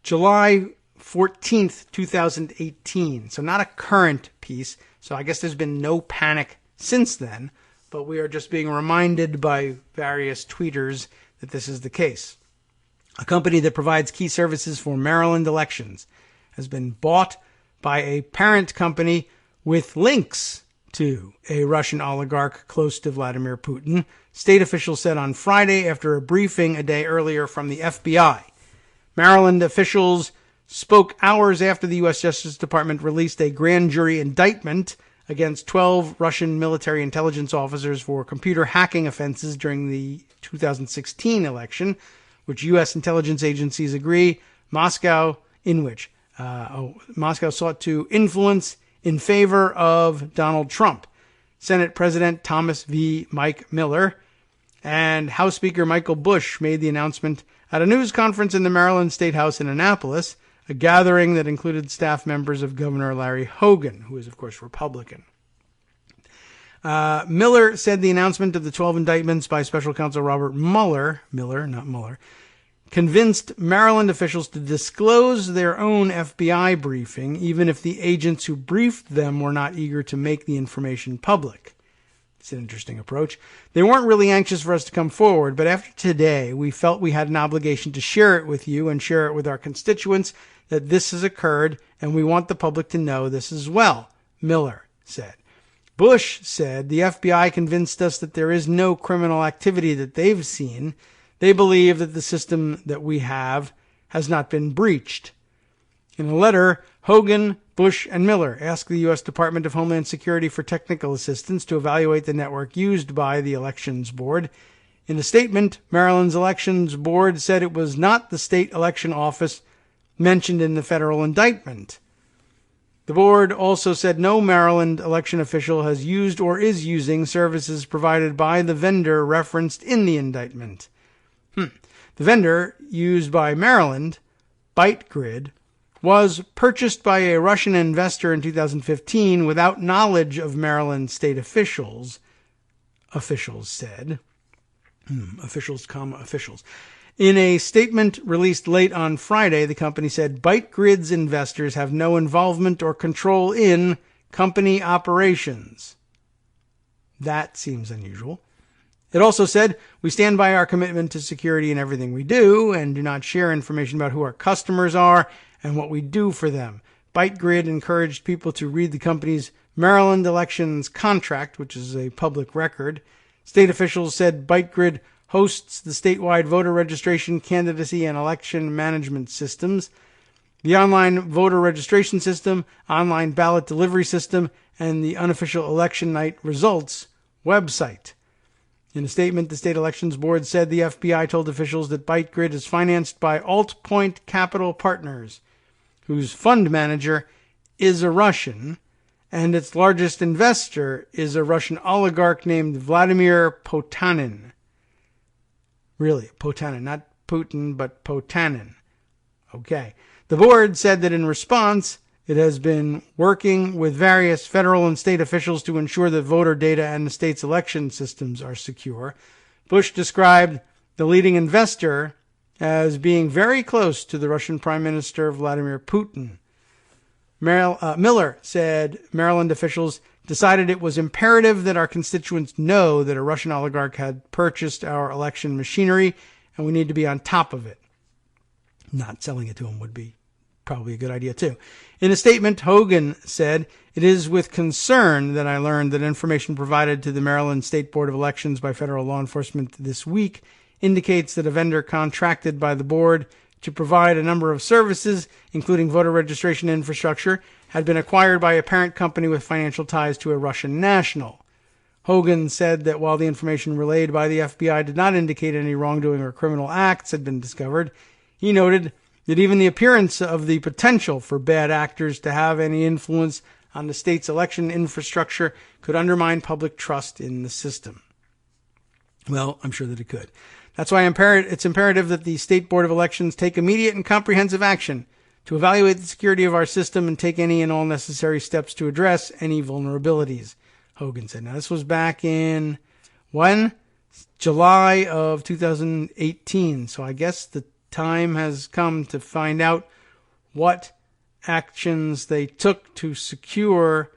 July 14th, 2018. So not a current piece. So I guess there's been no panic since then. But we are just being reminded by various tweeters that this is the case. A company that provides key services for Maryland elections has been bought by a parent company with links to a Russian oligarch close to Vladimir Putin, state officials said on Friday after a briefing a day earlier from the FBI. Maryland officials spoke hours after the U.S. Justice Department released a grand jury indictment against 12 Russian military intelligence officers for computer hacking offenses during the 2016 election, which U.S. intelligence agencies agree Moscow sought to influence in favor of Donald Trump. Senate President Thomas V. Mike Miller and House Speaker Michael Bush made the announcement at a news conference in the Maryland State House in Annapolis, a gathering that included staff members of Governor Larry Hogan, who is, of course, Republican. Miller said the announcement of the 12 indictments by Special Counsel Robert Mueller, not Mueller, convinced Maryland officials to disclose their own FBI briefing, even if the agents who briefed them were not eager to make the information public. It's an interesting approach. They weren't really anxious for us to come forward, but after today, we felt we had an obligation to share it with you and share it with our constituents that this has occurred, and we want the public to know this as well, Miller said. Bush said the FBI convinced us that there is no criminal activity that they've seen. They believe that the system that we have has not been breached. In a letter, Hogan, Bush, and Miller asked the U.S. Department of Homeland Security for technical assistance to evaluate the network used by the Elections Board. In a statement, Maryland's Elections Board said it was not the state election office mentioned in the federal indictment. The board also said no Maryland election official has used or is using services provided by the vendor referenced in the indictment. The vendor used by Maryland, ByteGrid, was purchased by a Russian investor in 2015 without knowledge of Maryland state officials, said. Officials. In a statement released late on Friday, the company said ByteGrid's investors have no involvement or control in company operations. That seems unusual. It also said, we stand by our commitment to security in everything we do and do not share information about who our customers are and what we do for them. ByteGrid encouraged people to read the company's Maryland elections contract, which is a public record. State officials said ByteGrid hosts the statewide voter registration, candidacy, and election management systems, the online voter registration system, online ballot delivery system, and the unofficial election night results website. In a statement, the State Elections Board said the FBI told officials that ByteGrid is financed by AltPoint Capital Partners, whose fund manager is a Russian, and its largest investor is a Russian oligarch named Vladimir Potanin. Really, Potanin, not Putin, but Potanin. Okay. The board said that in response, it has been working with various federal and state officials to ensure that voter data and the state's election systems are secure. Bush described the leading investor as being very close to the Russian Prime Minister Vladimir Putin. Miller said Maryland officials decided it was imperative that our constituents know that a Russian oligarch had purchased our election machinery, and we need to be on top of it. Not selling it to him would be probably a good idea, too. In a statement, Hogan said, it is with concern that I learned that information provided to the Maryland State Board of Elections by federal law enforcement this week indicates that a vendor contracted by the board to provide a number of services, including voter registration infrastructure, had been acquired by a parent company with financial ties to a Russian national. Hogan said that while the information relayed by the FBI did not indicate any wrongdoing or criminal acts had been discovered, he noted that even the appearance of the potential for bad actors to have any influence on the state's election infrastructure could undermine public trust in the system. Well, I'm sure that it could. That's why it's imperative that the State Board of Elections take immediate and comprehensive action to evaluate the security of our system and take any and all necessary steps to address any vulnerabilities, Hogan said. Now, this was back in, when? July of 2018. So I guess the time has come to find out what actions they took to secure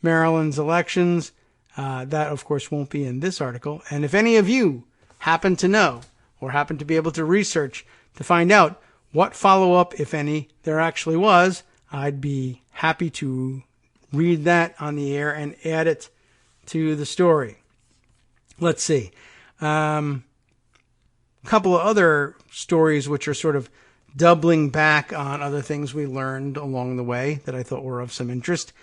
Maryland's elections. That, of course, won't be in this article. And if any of you happen to know or happen to be able to research to find out what follow-up, if any, there actually was, I'd be happy to read that on the air and add it to the story. Let's see. A couple of other stories which are sort of doubling back on other things we learned along the way that I thought were of some interest.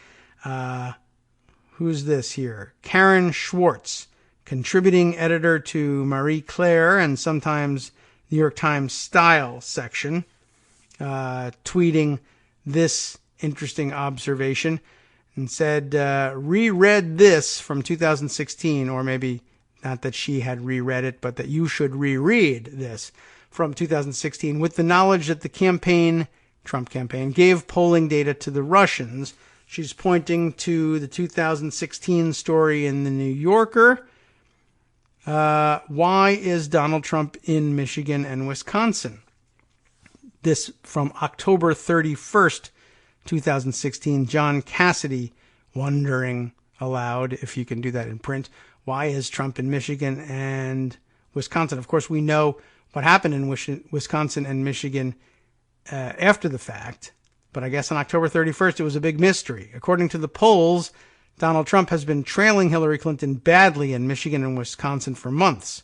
Who's this here? Karen Schwartz, contributing editor to Marie Claire and sometimes New York Times Style section, tweeting this interesting observation and said, reread this from 2016, or maybe not that she had reread it, but that you should reread this from 2016 with the knowledge that the Trump campaign, gave polling data to the Russians. She's pointing to the 2016 story in the New Yorker. Why is Donald Trump in Michigan and Wisconsin? This from October 31st, 2016. John Cassidy wondering aloud, if you can do that in print, why is Trump in Michigan and Wisconsin? Of course, we know what happened in Wisconsin and Michigan after the fact, but I guess on October 31st, it was a big mystery. According to the polls, Donald Trump has been trailing Hillary Clinton badly in Michigan and Wisconsin for months.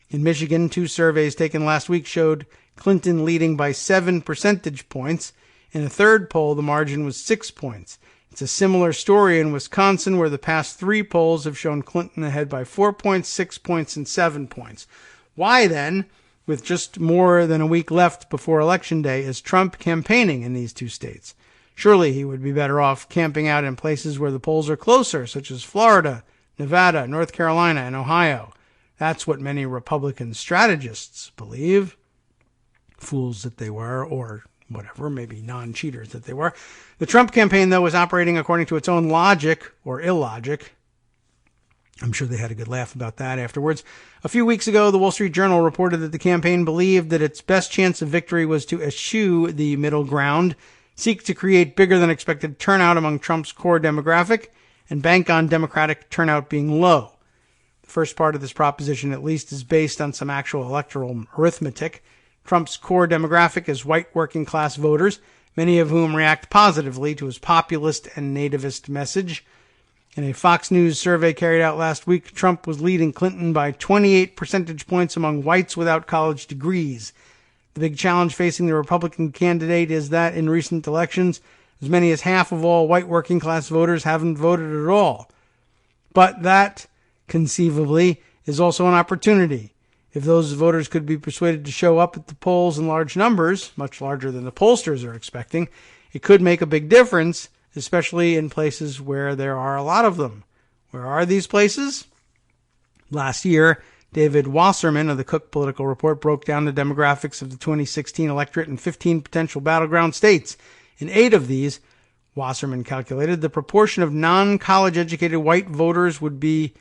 In Michigan, 2 surveys taken last week showed Clinton leading by 7 percentage points. In a third poll, the margin was 6 points. It's a similar story in Wisconsin, where the past 3 polls have shown Clinton ahead by 4 points, 6 points, and 7 points. Why then, with just more than a week left before Election Day, is Trump campaigning in these 2 states? Surely he would be better off camping out in places where the polls are closer, such as Florida, Nevada, North Carolina, and Ohio. That's what many Republican strategists believe. Fools that they were, or whatever, maybe non-cheaters that they were. The Trump campaign, though, was operating according to its own logic, or illogic. I'm sure they had a good laugh about that afterwards. A few weeks ago, the Wall Street Journal reported that the campaign believed that its best chance of victory was to eschew the middle ground, seek to create bigger than expected turnout among Trump's core demographic, and bank on Democratic turnout being low. The first part of this proposition, at least, is based on some actual electoral arithmetic. Trump's core demographic is white working-class voters, many of whom react positively to his populist and nativist message. In a Fox News survey carried out last week, Trump was leading Clinton by 28 percentage points among whites without college degrees. The big challenge facing the Republican candidate is that in recent elections, as many as half of all white working-class voters haven't voted at all. But that, conceivably, is also an opportunity. If those voters could be persuaded to show up at the polls in large numbers, much larger than the pollsters are expecting, it could make a big difference, especially in places where there are a lot of them. Where are these places? Last year, David Wasserman of the Cook Political Report broke down the demographics of the 2016 electorate in 15 potential battleground states. In 8 of these, Wasserman calculated the proportion of non-college educated white voters would be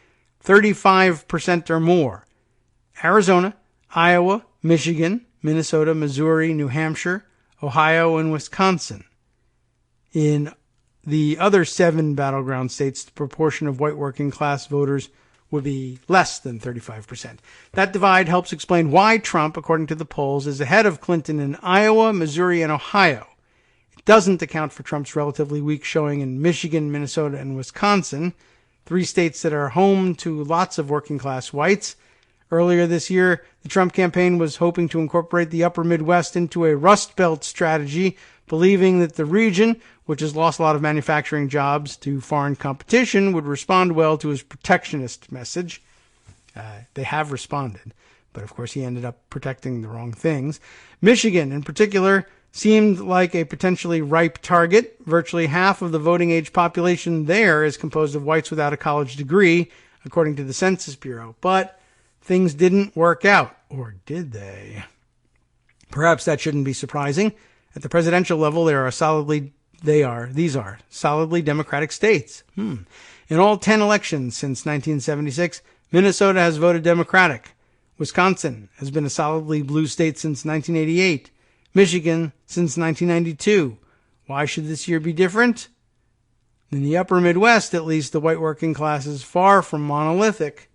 35% or more. Arizona, Iowa, Michigan, Minnesota, Missouri, New Hampshire, Ohio, and Wisconsin. In the other 7 battleground states, the proportion of white working-class voters would be less than 35%. That divide helps explain why Trump, according to the polls, is ahead of Clinton in Iowa, Missouri, and Ohio. It doesn't account for Trump's relatively weak showing in Michigan, Minnesota, and Wisconsin, 3 states that are home to lots of working-class whites. Earlier this year, the Trump campaign was hoping to incorporate the upper Midwest into a Rust Belt strategy, believing that the region, which has lost a lot of manufacturing jobs to foreign competition, would respond well to his protectionist message. They have responded, but of course he ended up protecting the wrong things. Michigan, in particular, seemed like a potentially ripe target. Virtually half of the voting age population there is composed of whites without a college degree, according to the Census Bureau. But things didn't work out, or did they? Perhaps that shouldn't be surprising. At the presidential level, these are solidly Democratic states. In all 10 elections since 1976, Minnesota has voted Democratic. Wisconsin has been a solidly blue state since 1988. Michigan since 1992. Why should this year be different? In the upper Midwest, at least, the white working class is far from monolithic.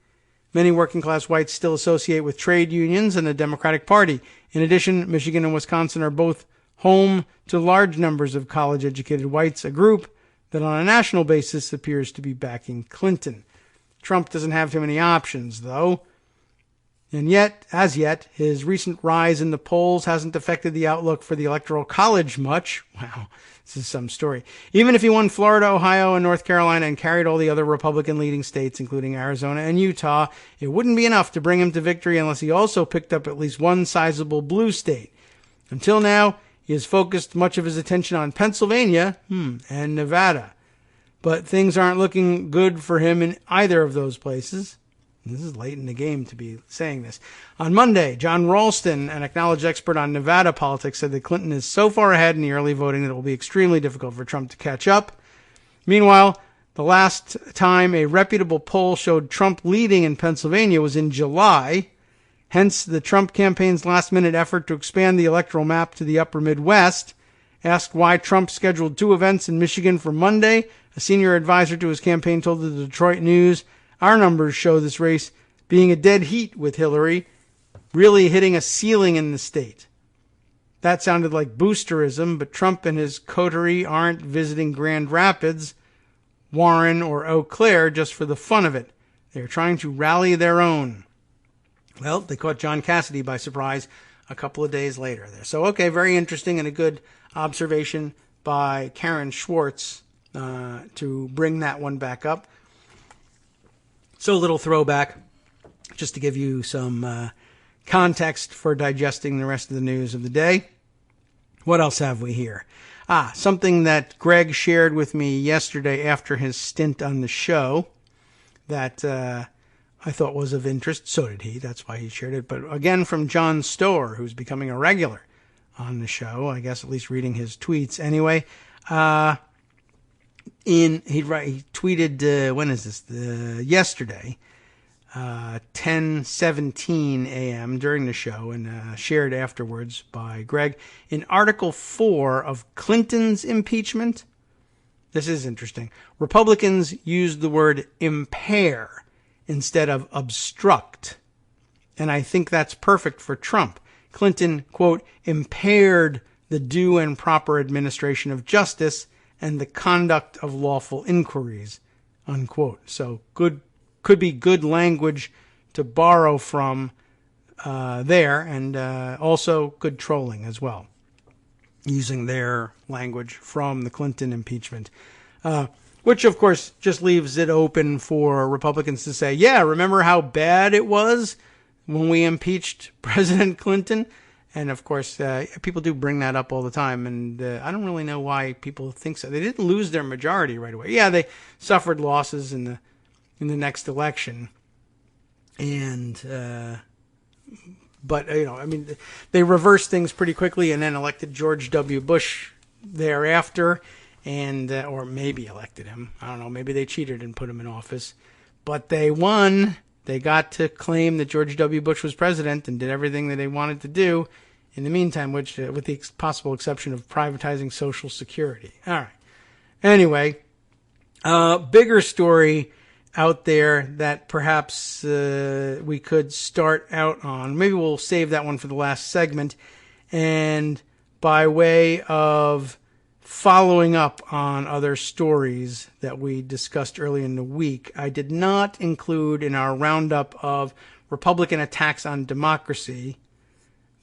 Many working class whites still associate with trade unions and the Democratic Party. In addition, Michigan and Wisconsin are both home to large numbers of college-educated whites, a group that on a national basis appears to be backing Clinton. Trump doesn't have too many options, though. And yet, as yet, his recent rise in the polls hasn't affected the outlook for the Electoral College much. Wow, this is some story. Even if he won Florida, Ohio, and North Carolina and carried all the other Republican-leading states, including Arizona and Utah, it wouldn't be enough to bring him to victory unless he also picked up at least one sizable blue state. Until now, he has focused much of his attention on Pennsylvania and Nevada. But things aren't looking good for him in either of those places. This is late in the game to be saying this. On Monday, John Ralston, an acknowledged expert on Nevada politics, said that Clinton is so far ahead in the early voting that it will be extremely difficult for Trump to catch up. Meanwhile, the last time a reputable poll showed Trump leading in Pennsylvania was in July. Hence, the Trump campaign's last-minute effort to expand the electoral map to the upper Midwest. Asked why Trump scheduled 2 events in Michigan for Monday, a senior advisor to his campaign told the Detroit News, "Our numbers show this race being a dead heat with Hillary, really hitting a ceiling in the state." That sounded like boosterism, but Trump and his coterie aren't visiting Grand Rapids, Warren, or Eau Claire just for the fun of it. They're trying to rally their own. Well, they caught John Cassidy by surprise a couple of days later there. So, okay, very interesting and a good observation by Karen Schwartz to bring that one back up. So a little throwback, just to give you some context for digesting the rest of the news of the day. What else have we here? Something that Greg shared with me yesterday after his stint on the show that I thought was of interest. So did he. That's why he shared it. But again, from John Stoer, who's becoming a regular on the show, I guess at least reading his tweets. Anyway, he tweeted, when is this? Yesterday, 10:17 a.m. during the show, and shared afterwards by Greg. In Article 4 of Clinton's impeachment, this is interesting. Republicans used the word impair instead of obstruct. And I think that's perfect for Trump. Clinton, quote, impaired the due and proper administration of justice and the conduct of lawful inquiries, unquote. So could be good language to borrow from there, and also good trolling as well, using their language from the Clinton impeachment. Which, of course, just leaves it open for Republicans to say, yeah, remember how bad it was when we impeached President Clinton? And, of course, people do bring that up all the time, and I don't really know why people think so. They didn't lose their majority right away. Yeah, they suffered losses in the next election, but they reversed things pretty quickly and then elected George W. Bush thereafter, and or maybe elected him. I don't know. Maybe they cheated and put him in office, but they won. They got to claim that George W. Bush was president and did everything that they wanted to do in the meantime, which, with the possible exception of privatizing Social Security. All right. Anyway, bigger story out there that perhaps we could start out on. Maybe we'll save that one for the last segment. And by way of following up on other stories that we discussed early in the week, I did not include in our roundup of Republican attacks on democracy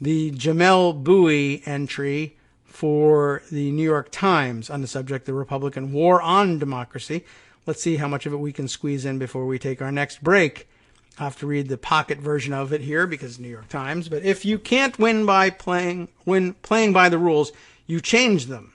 the Jamel Bowie entry for the New York Times on the subject, the Republican war on democracy. Let's see how much of it we can squeeze in before we take our next break. I'll have to read the pocket version of it here because New York Times. But if you can't win by playing by the rules, you change them.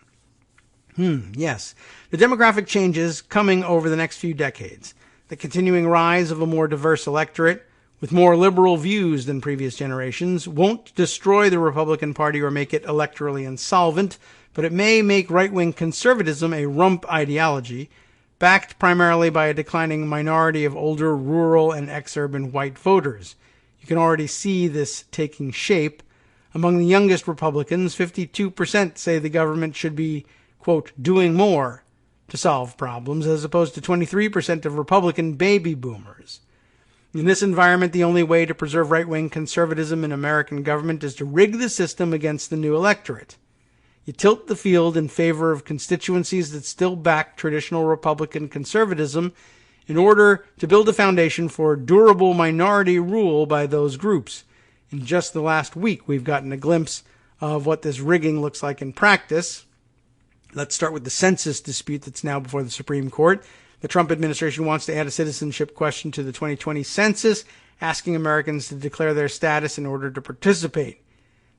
Yes. The demographic changes coming over the next few decades. The continuing rise of a more diverse electorate with more liberal views than previous generations won't destroy the Republican Party or make it electorally insolvent, but it may make right-wing conservatism a rump ideology, backed primarily by a declining minority of older rural and ex-urban white voters. You can already see this taking shape. Among the youngest Republicans, 52% say the government should be, quote, doing more to solve problems, as opposed to 23% of Republican baby boomers. In this environment, the only way to preserve right-wing conservatism in American government is to rig the system against the new electorate. You tilt the field in favor of constituencies that still back traditional Republican conservatism in order to build a foundation for durable minority rule by those groups. In just the last week, we've gotten a glimpse of what this rigging looks like in practice. Let's start with the census dispute that's now before the Supreme Court. The Trump administration wants to add a citizenship question to the 2020 census, asking Americans to declare their status in order to participate.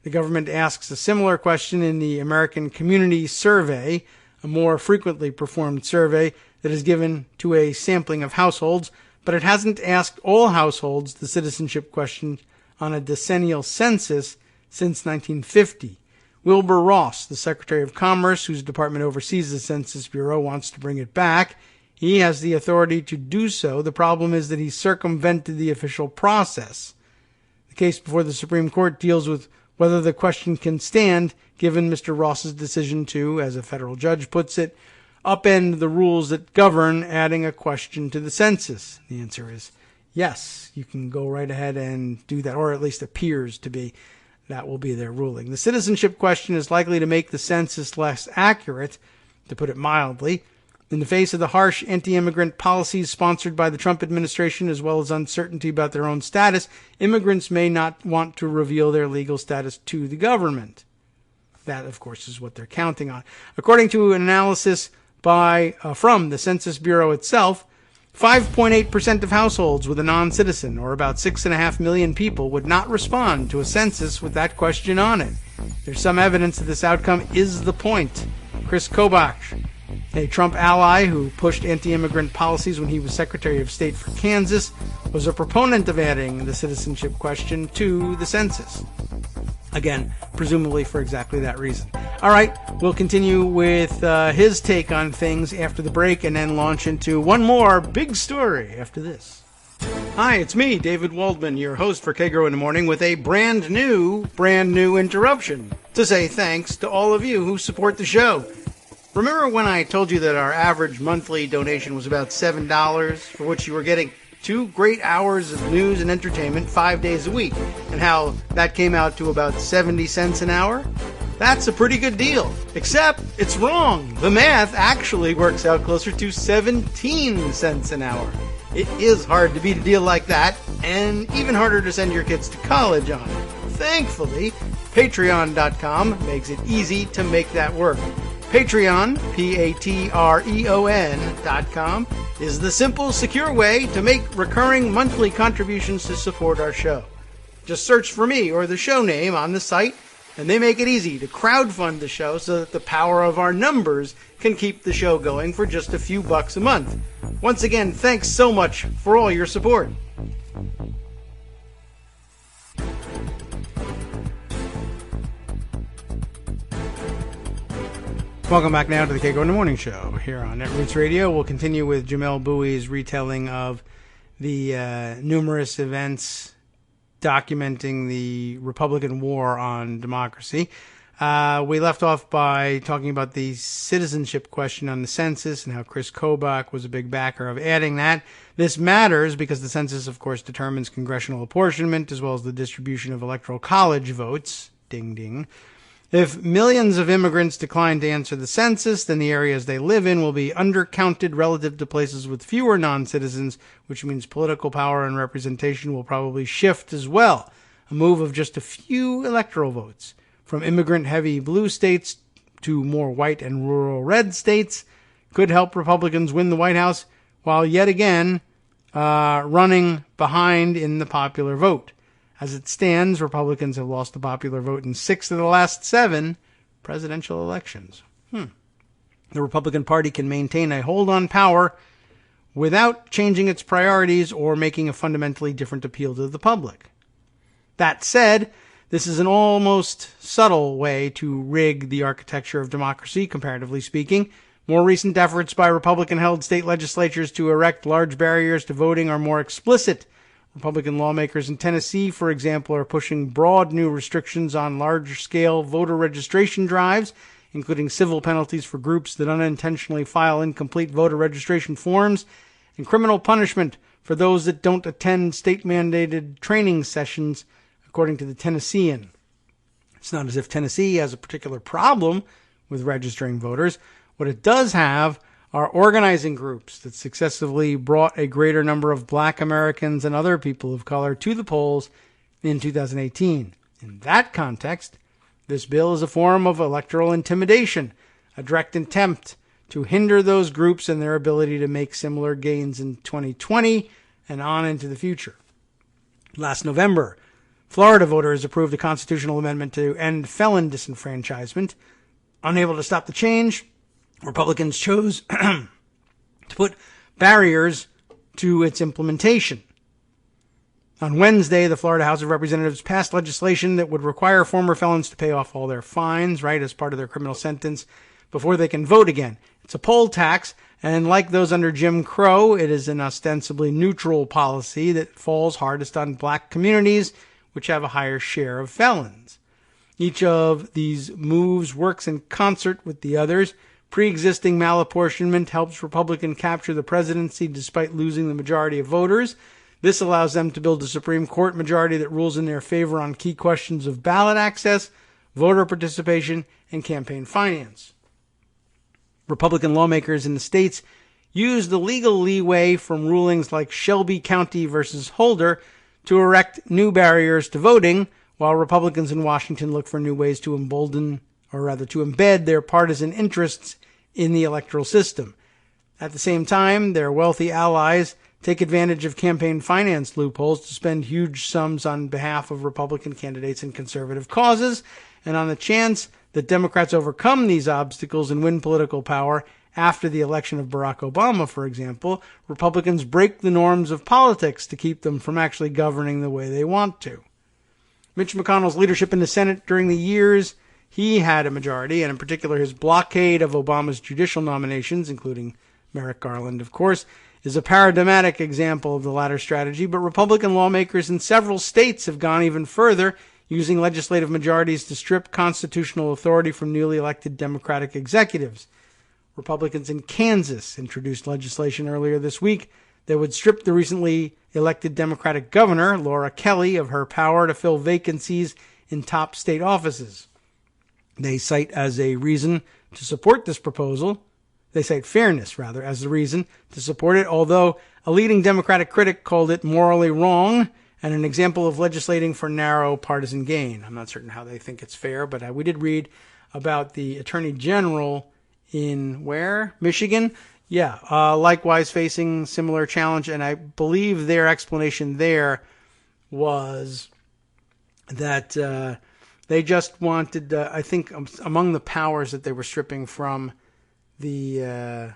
The government asks a similar question in the American Community Survey, a more frequently performed survey that is given to a sampling of households, but it hasn't asked all households the citizenship question on a decennial census since 1950. Wilbur Ross, the Secretary of Commerce, whose department oversees the Census Bureau, wants to bring it back. He has the authority to do so. The problem is that he circumvented the official process. The case before the Supreme Court deals with whether the question can stand, given Mr. Ross's decision to, as a federal judge puts it, upend the rules that govern adding a question to the census. The answer is yes, you can go right ahead and do that, or at least appears to be. That will be their ruling. The citizenship question is likely to make the census less accurate, to put it mildly. In the face of the harsh anti-immigrant policies sponsored by the Trump administration, as well as uncertainty about their own status, immigrants may not want to reveal their legal status to the government. That, of course, is what they're counting on. According to an analysis from the Census Bureau itself, 5.8% of households with a non-citizen, or about 6.5 million people, would not respond to a census with that question on it. There's some evidence that this outcome is the point. Chris Kobach, a Trump ally who pushed anti-immigrant policies when he was Secretary of State for Kansas, was a proponent of adding the citizenship question to the census. Again, presumably for exactly that reason. All right, we'll continue with his take on things after the break and then launch into one more big story after this. Hi, it's me, David Waldman, your host for Kagro in the Morning, with a brand new interruption to say thanks to all of you who support the show. Remember when I told you that our average monthly donation was about $7, for which you were getting 2 great hours of news and entertainment 5 days a week, and how that came out to about 70 cents an hour? That's a pretty good deal, except it's wrong. The math actually works out closer to 17 cents an hour. It is hard to beat a deal like that, and even harder to send your kids to college on. Thankfully, Patreon.com makes it easy to make that work. Patreon, Patreon.com, is the simple, secure way to make recurring monthly contributions to support our show. Just search for me or the show name on the site, and they make it easy to crowdfund the show so that the power of our numbers can keep the show going for just a few bucks a month. Once again, thanks so much for all your support. Welcome back now to the Kagro in the Morning Show here on Netroots Radio. We'll continue with Jamel Bowie's retelling of the numerous events documenting the Republican war on democracy. We left off by talking about the citizenship question on the census and how Chris Kobach was a big backer of adding that. This matters because the census, of course, determines congressional apportionment as well as the distribution of electoral college votes. Ding, ding. If millions of immigrants decline to answer the census, then the areas they live in will be undercounted relative to places with fewer non-citizens, which means political power and representation will probably shift as well. A move of just a few electoral votes from immigrant-heavy blue states to more white and rural red states could help Republicans win the White House while yet again running behind in the popular vote. As it stands, Republicans have lost the popular vote in 6 of the last 7 presidential elections. The Republican Party can maintain a hold on power without changing its priorities or making a fundamentally different appeal to the public. That said, this is an almost subtle way to rig the architecture of democracy, comparatively speaking. More recent efforts by Republican-held state legislatures to erect large barriers to voting are more explicit. Republican lawmakers in Tennessee, for example, are pushing broad new restrictions on large-scale voter registration drives, including civil penalties for groups that unintentionally file incomplete voter registration forms, and criminal punishment for those that don't attend state-mandated training sessions, according to the Tennessean. It's not as if Tennessee has a particular problem with registering voters. What it does have are organizing groups that successfully brought a greater number of black Americans and other people of color to the polls in 2018. In that context, this bill is a form of electoral intimidation, a direct attempt to hinder those groups in their ability to make similar gains in 2020 and on into the future. Last November, Florida voters approved a constitutional amendment to end felon disenfranchisement. Unable to stop the change, Republicans chose to put barriers to its implementation. On Wednesday, the Florida House of Representatives passed legislation that would require former felons to pay off all their fines, right, as part of their criminal sentence before they can vote again. It's a poll tax, and like those under Jim Crow, it is an ostensibly neutral policy that falls hardest on black communities, which have a higher share of felons. Each of these moves works in concert with the others. Pre-existing malapportionment helps Republicans capture the presidency despite losing the majority of voters. This allows them to build a Supreme Court majority that rules in their favor on key questions of ballot access, voter participation, and campaign finance. Republican lawmakers in the states use the legal leeway from rulings like Shelby County versus Holder to erect new barriers to voting, while Republicans in Washington look for new ways to embed their partisan interests in the electoral system. At the same time, their wealthy allies take advantage of campaign finance loopholes to spend huge sums on behalf of Republican candidates and conservative causes. And on the chance that Democrats overcome these obstacles and win political power after the election of Barack Obama, for example, Republicans break the norms of politics to keep them from actually governing the way they want to. Mitch McConnell's leadership in the Senate during the years he had a majority, and in particular his blockade of Obama's judicial nominations, including Merrick Garland, of course, is a paradigmatic example of the latter strategy, but Republican lawmakers in several states have gone even further, using legislative majorities to strip constitutional authority from newly elected Democratic executives. Republicans in Kansas introduced legislation earlier this week that would strip the recently elected Democratic governor, Laura Kelly, of her power to fill vacancies in top state offices. They cite as a reason to support this proposal. They cite fairness, rather, as the reason to support it, although a leading Democratic critic called it morally wrong and an example of legislating for narrow partisan gain. I'm not certain how they think it's fair, but we did read about the Attorney General in where? Michigan? Yeah, likewise facing similar challenge, and I believe their explanation there was that they just wanted, I think, among the powers that they were stripping from the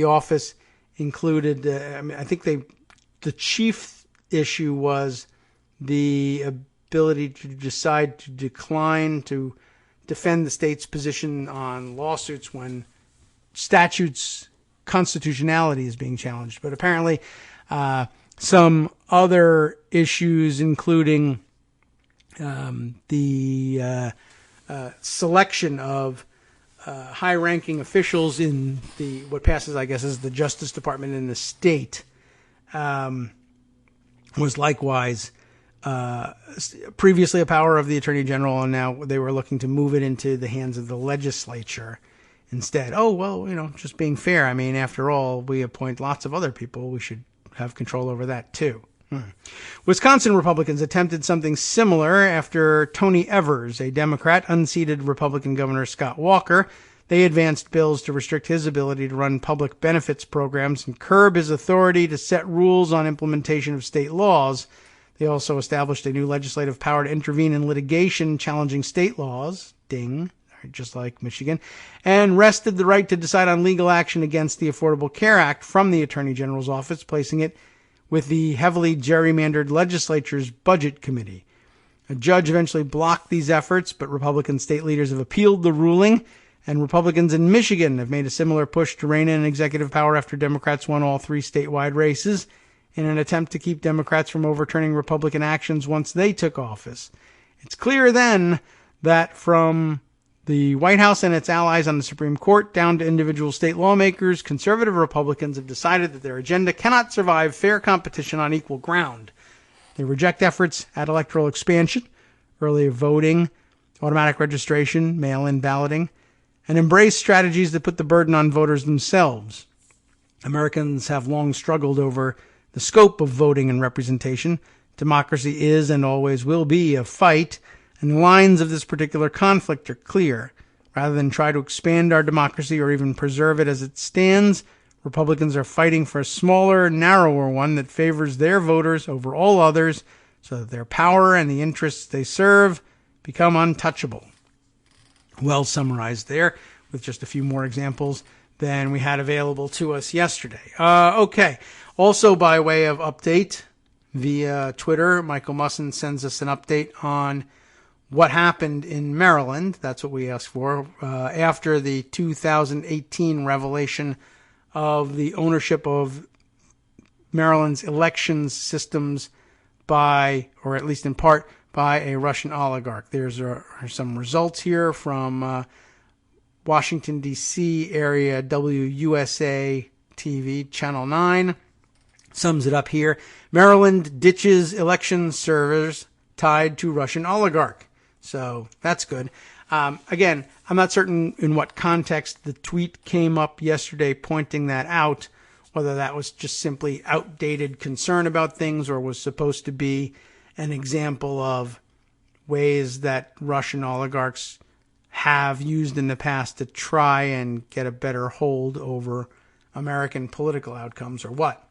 office included, I think the chief issue was the ability to decide to decline to defend the state's position on lawsuits when statutes' constitutionality is being challenged. But apparently some other issues, including the selection of high-ranking officials in what passes, I guess, as the Justice Department in the state, was likewise previously a power of the Attorney General, and now they were looking to move it into the hands of the legislature instead. Oh, well, just being fair. I mean, after all, we appoint lots of other people. We should have control over that, too. Wisconsin Republicans attempted something similar after Tony Evers, a Democrat, unseated Republican Governor Scott Walker. They advanced bills to restrict his ability to run public benefits programs and curb his authority to set rules on implementation of state laws. They also established a new legislative power to intervene in litigation challenging state laws, ding, just like Michigan, and wrested the right to decide on legal action against the Affordable Care Act from the Attorney General's office, placing it with the heavily gerrymandered legislature's Budget Committee. A judge eventually blocked these efforts, but Republican state leaders have appealed the ruling, and Republicans in Michigan have made a similar push to rein in executive power after Democrats won all three statewide races in an attempt to keep Democrats from overturning Republican actions once they took office. It's clear then that from the White House and its allies on the Supreme Court down to individual state lawmakers, conservative Republicans have decided that their agenda cannot survive fair competition on equal ground. They reject efforts at electoral expansion, early voting, automatic registration, mail-in balloting, and embrace strategies that put the burden on voters themselves. Americans have long struggled over the scope of voting and representation. Democracy is and always will be a fight, and the lines of this particular conflict are clear. Rather than try to expand our democracy or even preserve it as it stands, Republicans are fighting for a smaller, narrower one that favors their voters over all others so that their power and the interests they serve become untouchable. Well summarized there, with just a few more examples than we had available to us yesterday. Okay. Also, by way of update via Twitter, Michael Musson sends us an update on what happened in Maryland. That's what we asked for. After the 2018 revelation of the ownership of Maryland's elections systems by, or at least in part, by a Russian oligarch. There's some results here from Washington, D.C. area WUSA TV, Channel 9. Sums it up here. Maryland ditches election servers tied to Russian oligarch. So that's good. Again, I'm not certain in what context the tweet came up yesterday pointing that out, whether that was just simply outdated concern about things or was supposed to be an example of ways that Russian oligarchs have used in the past to try and get a better hold over American political outcomes or what.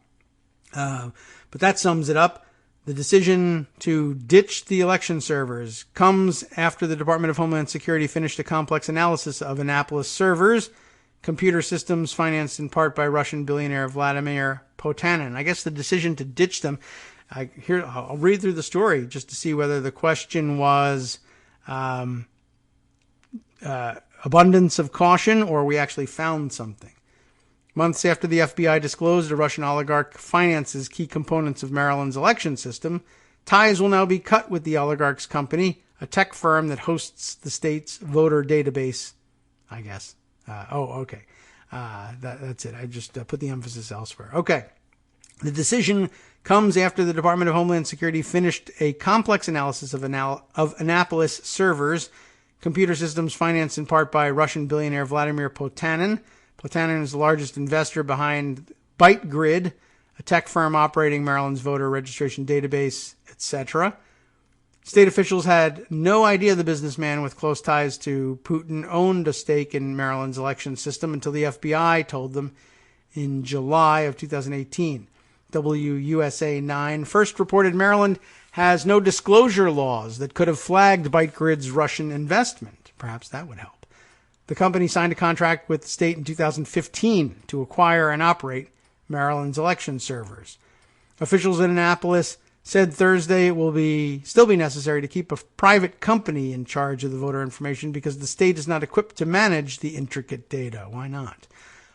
But that sums it up. The decision to ditch the election servers comes after the Department of Homeland Security finished a complex analysis of Annapolis servers, computer systems financed in part by Russian billionaire Vladimir Potanin. I guess the decision to ditch them, I'll read through the story just to see whether the question was abundance of caution or we actually found something. Months after the FBI disclosed a Russian oligarch finances key components of Maryland's election system, ties will now be cut with the oligarch's company, a tech firm that hosts the state's voter database, I guess. Okay. That's it. I just put the emphasis elsewhere. Okay. The decision comes after the Department of Homeland Security finished a complex analysis of Annapolis servers, computer systems financed in part by Russian billionaire Vladimir Potanin. Potanin is the largest investor behind ByteGrid, a tech firm operating Maryland's voter registration database, etc. State officials had no idea the businessman with close ties to Putin owned a stake in Maryland's election system until the FBI told them in July of 2018. WUSA 9 first reported Maryland has no disclosure laws that could have flagged ByteGrid's Russian investment. Perhaps that would help. The company signed a contract with the state in 2015 to acquire and operate Maryland's election servers. Officials in Annapolis said Thursday it will still be necessary to keep a private company in charge of the voter information because the state is not equipped to manage the intricate data. Why not?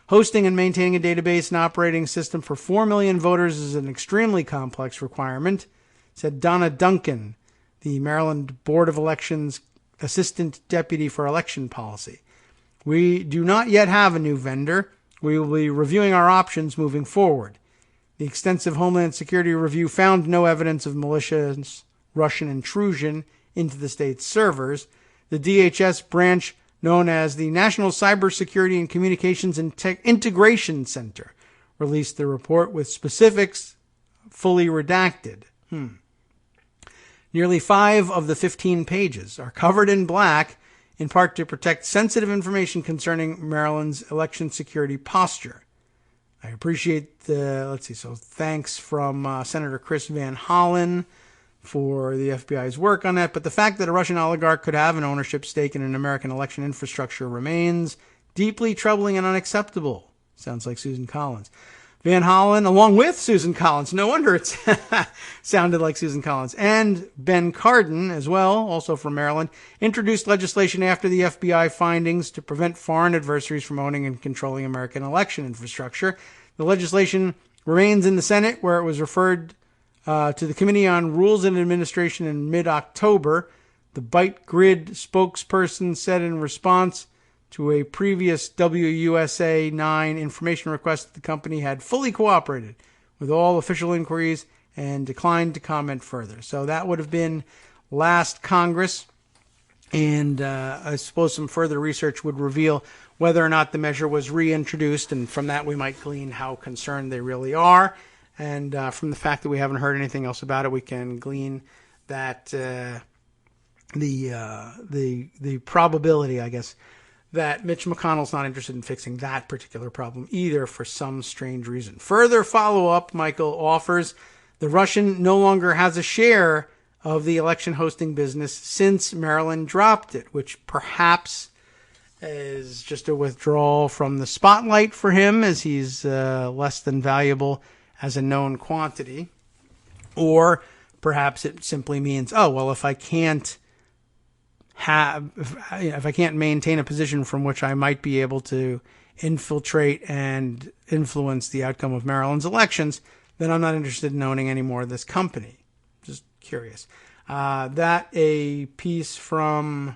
Hosting and maintaining a database and operating system for 4 million voters is an extremely complex requirement, said Donna Duncan, the Maryland Board of Elections Assistant Deputy for Election Policy. We do not yet have a new vendor. We will be reviewing our options moving forward. The extensive Homeland Security review found no evidence of malicious Russian intrusion into the state's servers. The DHS branch, known as the National Cybersecurity and Communications Integration Center, released the report with specifics fully redacted. Nearly 5 of the 15 pages are covered in black, in part to protect sensitive information concerning Maryland's election security posture. I appreciate thanks from Senator Chris Van Hollen for the FBI's work on that, but the fact that a Russian oligarch could have an ownership stake in an American election infrastructure remains deeply troubling and unacceptable. Sounds like Susan Collins. Van Hollen, along with Susan Collins, no wonder it sounded like Susan Collins, and Ben Cardin as well, also from Maryland, introduced legislation after the FBI findings to prevent foreign adversaries from owning and controlling American election infrastructure. The legislation remains in the Senate, where it was referred to the Committee on Rules and Administration in mid-October. The ByteGrid spokesperson said in response to a previous WUSA 9 information request that the company had fully cooperated with all official inquiries and declined to comment further. So that would have been last Congress, and I suppose some further research would reveal whether or not the measure was reintroduced, and from that we might glean how concerned they really are. And from the fact that we haven't heard anything else about it, we can glean that the probability, I guess, that Mitch McConnell's not interested in fixing that particular problem either for some strange reason. Further follow-up, Michael offers, the Russian no longer has a share of the election hosting business since Maryland dropped it, which perhaps is just a withdrawal from the spotlight for him as he's less than valuable as a known quantity. Or perhaps it simply means, if I can't maintain a position from which I might be able to infiltrate and influence the outcome of Maryland's elections, then I'm not interested in owning any more of this company. Just curious. That a piece from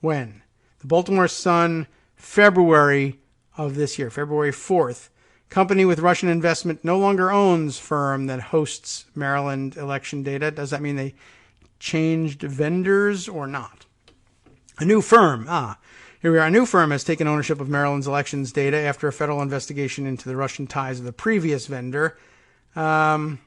when? The Baltimore Sun, February of this year, February 4th. Company with Russian investment no longer owns firm that hosts Maryland election data. Does that mean they changed vendors or not? A new firm. Here we are. A new firm has taken ownership of Maryland's elections data after a federal investigation into the Russian ties of the previous vendor. Maryland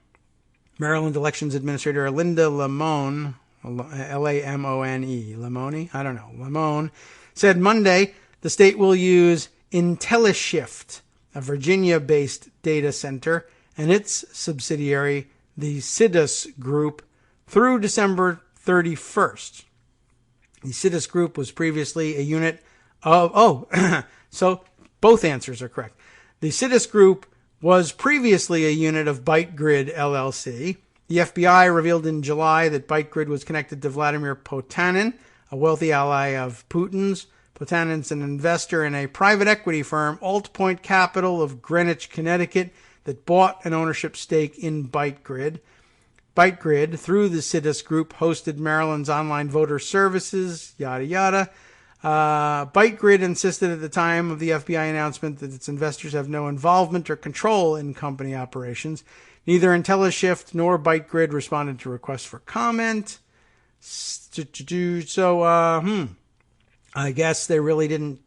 Elections Administrator Linda Lamone, Lamone, Lamone? I don't know. Lamone said Monday the state will use IntelliShift, a Virginia-based data center, and its subsidiary, the Sidus Group, through December 31st. The Sidus Group was previously a unit of... so both answers are correct. The Sidus Group was previously a unit of ByteGrid LLC. The FBI revealed in July that ByteGrid was connected to Vladimir Potanin, a wealthy ally of Putin's. Potanin's an investor in a private equity firm, AltPoint Capital of Greenwich, Connecticut, that bought an ownership stake in ByteGrid. ByteGrid, through the Sidus Group, hosted Maryland's online voter services, yada yada. ByteGrid insisted at the time of the FBI announcement that its investors have no involvement or control in company operations. Neither IntelliShift nor ByteGrid responded to requests for comment. So, I guess they really didn't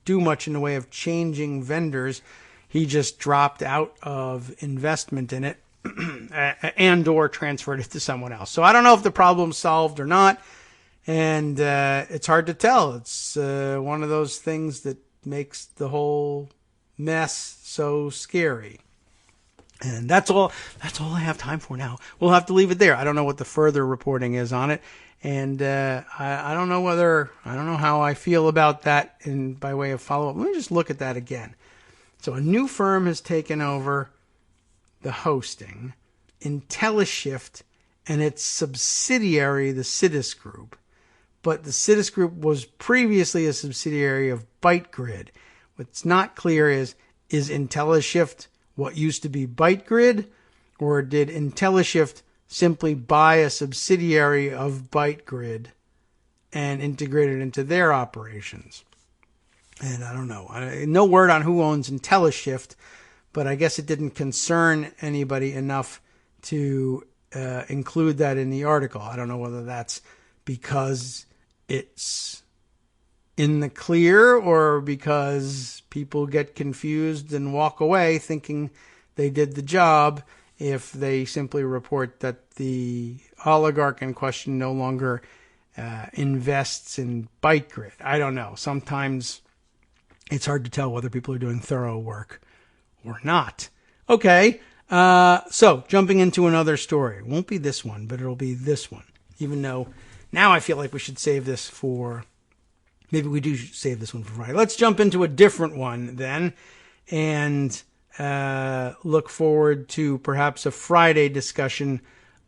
do much in the way of changing vendors. He just dropped out of investment in it and or transferred it to someone else. So I don't know if the problem's solved or not. And it's hard to tell. It's one of those things that makes the whole mess so scary. And that's all I have time for now. We'll have to leave it there. I don't know what the further reporting is on it. And I don't know how I feel about that by way of follow-up. Let me just look at that again. So a new firm has taken over the hosting, IntelliShift, and its subsidiary, the Sidus Group. But the Sidus Group was previously a subsidiary of ByteGrid. What's not clear is IntelliShift what used to be ByteGrid, or did IntelliShift simply buy a subsidiary of ByteGrid and integrate it into their operations? And I don't know. No word on who owns IntelliShift, but I guess it didn't concern anybody enough to include that in the article. I don't know whether that's because it's in the clear or because people get confused and walk away thinking they did the job if they simply report that the oligarch in question no longer invests in ByteGrid. I don't know. Sometimes it's hard to tell whether people are doing thorough work or not. Okay, so jumping into another story. It won't be this one, but it'll be this one. Even though now I feel like we should save this for... Maybe we do save this one for Friday. Let's jump into a different one then and look forward to perhaps a Friday discussion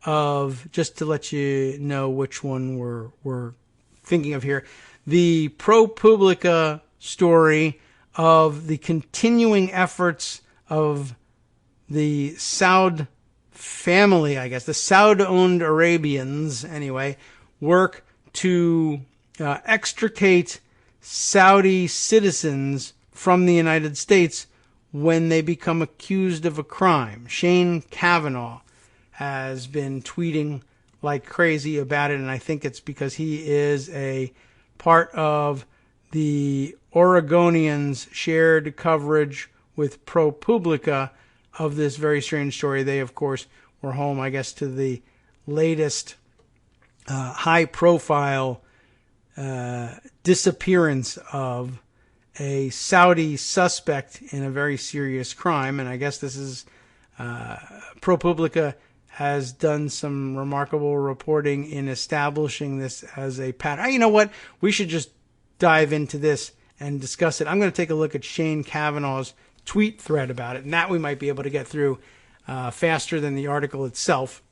of, just to let you know which one we're thinking of here, the ProPublica story of the continuing efforts of the Saud family, I guess, the Saud-owned Arabians, anyway, work to extricate Saudi citizens from the United States when they become accused of a crime. Shane Kavanaugh has been tweeting like crazy about it, and I think it's because he is a part of the Oregonians' shared coverage with ProPublica of this very strange story. They, of course, were home, I guess, to the latest high-profile disappearance of a Saudi suspect in a very serious crime. And I guess this is ProPublica has done some remarkable reporting in establishing this as a pattern. You know what? We should just dive into this and discuss it. I'm going to take a look at Shane Kavanaugh's tweet thread about it, and that we might be able to get through faster than the article itself.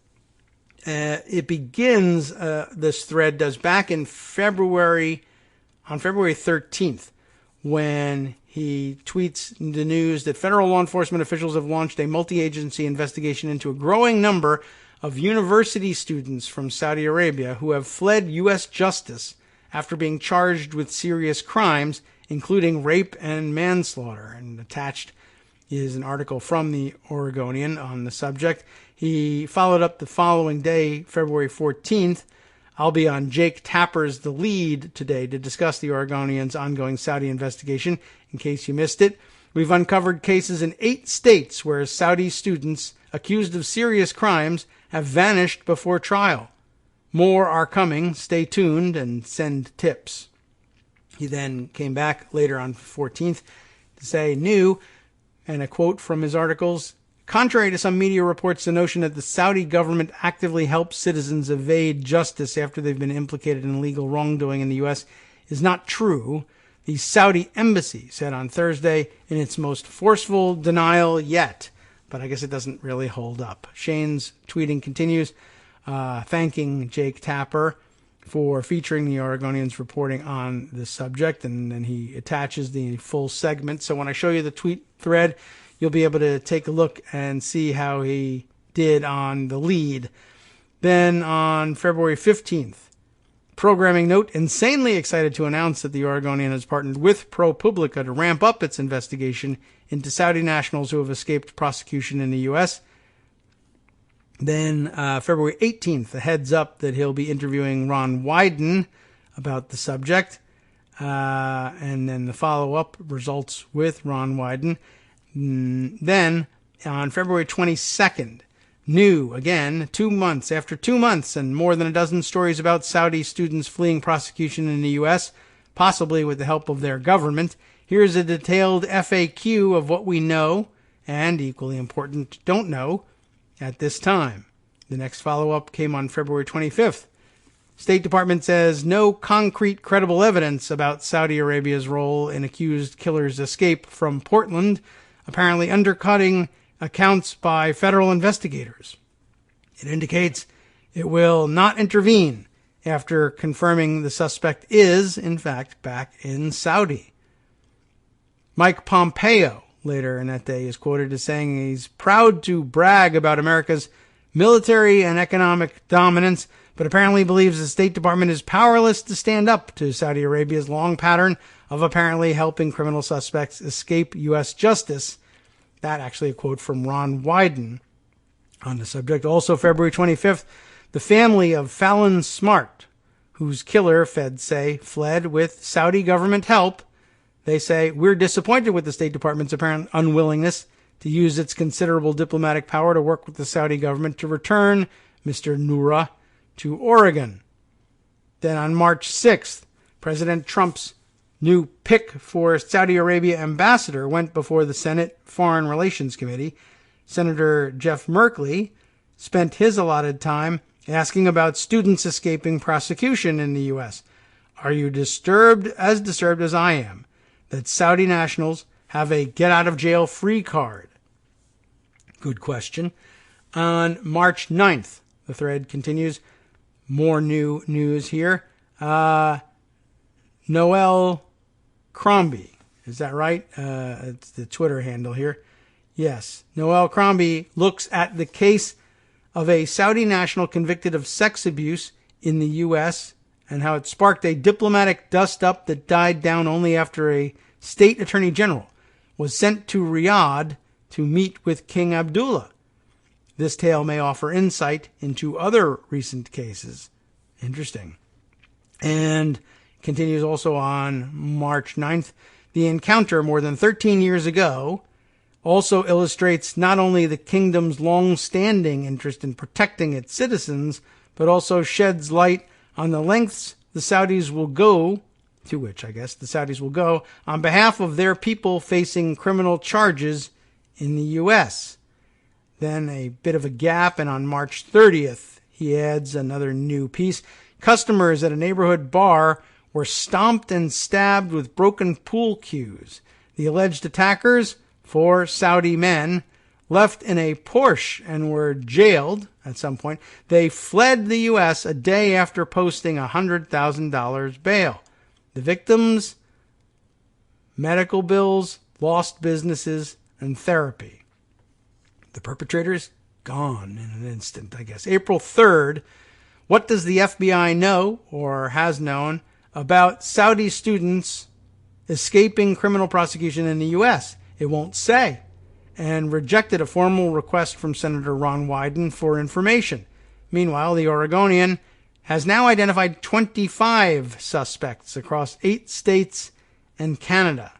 It begins, this thread does, back in February, on February 13th, when he tweets the news that federal law enforcement officials have launched a multi-agency investigation into a growing number of university students from Saudi Arabia who have fled U.S. justice after being charged with serious crimes, including rape and manslaughter. And attached is an article from the Oregonian on the subject. He followed up the following day, February 14th. I'll be on Jake Tapper's The Lead today to discuss the Oregonian's ongoing Saudi investigation, in case you missed it. We've uncovered cases in 8 states where Saudi students accused of serious crimes have vanished before trial. More are coming. Stay tuned and send tips. He then came back later on 14th to say new, and a quote from his articles, Contrary to some media reports, the notion that the Saudi government actively helps citizens evade justice after they've been implicated in illegal wrongdoing in the U.S. is not true. The Saudi embassy said on Thursday in its most forceful denial yet, but I guess it doesn't really hold up. Shane's tweeting continues, thanking Jake Tapper for featuring the Oregonian's reporting on this subject, and then he attaches the full segment. So when I show you the tweet thread, you'll be able to take a look and see how he did on the lead. Then on February 15th, programming note, insanely excited to announce that the Oregonian has partnered with ProPublica to ramp up its investigation into Saudi nationals who have escaped prosecution in the U.S. Then February 18th, a heads up that he'll be interviewing Ron Wyden about the subject. And then the follow-up results with Ron Wyden. Then on February 22nd, new again, 2 months after 2 months and more than a dozen stories about Saudi students fleeing prosecution in the U.S., possibly with the help of their government. Here's a detailed FAQ of what we know and, equally important, don't know at this time. The next follow-up came on February 25th. State Department says no concrete credible evidence about Saudi Arabia's role in accused killers' escape from Portland, apparently undercutting accounts by federal investigators. It indicates it will not intervene after confirming the suspect is, in fact, back in Saudi. Mike Pompeo, later in that day, is quoted as saying he's proud to brag about America's military and economic dominance, but apparently believes the State Department is powerless to stand up to Saudi Arabia's long pattern of apparently helping criminal suspects escape U.S. justice. That actually a quote from Ron Wyden on the subject. Also February 25th, the family of Fallon Smart, whose killer, feds say, fled with Saudi government help. They say, we're disappointed with the State Department's apparent unwillingness to use its considerable diplomatic power to work with the Saudi government to return Mr. Noura to Oregon. Then on March 6th, President Trump's new pick for Saudi Arabia ambassador went before the Senate Foreign Relations Committee. Senator Jeff Merkley spent his allotted time asking about students escaping prosecution in the U.S. Are you disturbed as I am, that Saudi nationals have a get-out-of-jail-free card? Good question. On March 9th, the thread continues. More new news here. Noel Crombie. Is that right? It's the Twitter handle here. Yes. Noel Crombie looks at the case of a Saudi national convicted of sex abuse in the U.S. and how it sparked a diplomatic dust-up that died down only after a state attorney general was sent to Riyadh to meet with King Abdullah. This tale may offer insight into other recent cases. Interesting. And continues also on March 9th. The encounter more than 13 years ago also illustrates not only the kingdom's long-standing interest in protecting its citizens, but also sheds light on the lengths the Saudis will go, to which I guess the Saudis will go, on behalf of their people facing criminal charges in the U.S. Then a bit of a gap, and on March 30th, he adds another new piece. Customers at a neighborhood bar were stomped and stabbed with broken pool cues. The alleged attackers, 4 Saudi men, left in a Porsche and were jailed at some point. They fled the U.S. a day after posting $100,000 bail. The victims, medical bills, lost businesses, and therapy. The perpetrators, gone in an instant, I guess. April 3rd, what does the FBI know, or has known, about Saudi students escaping criminal prosecution in the U.S.? It won't say, and rejected a formal request from Senator Ron Wyden for information. Meanwhile, the Oregonian has now identified 25 suspects across 8 states and Canada.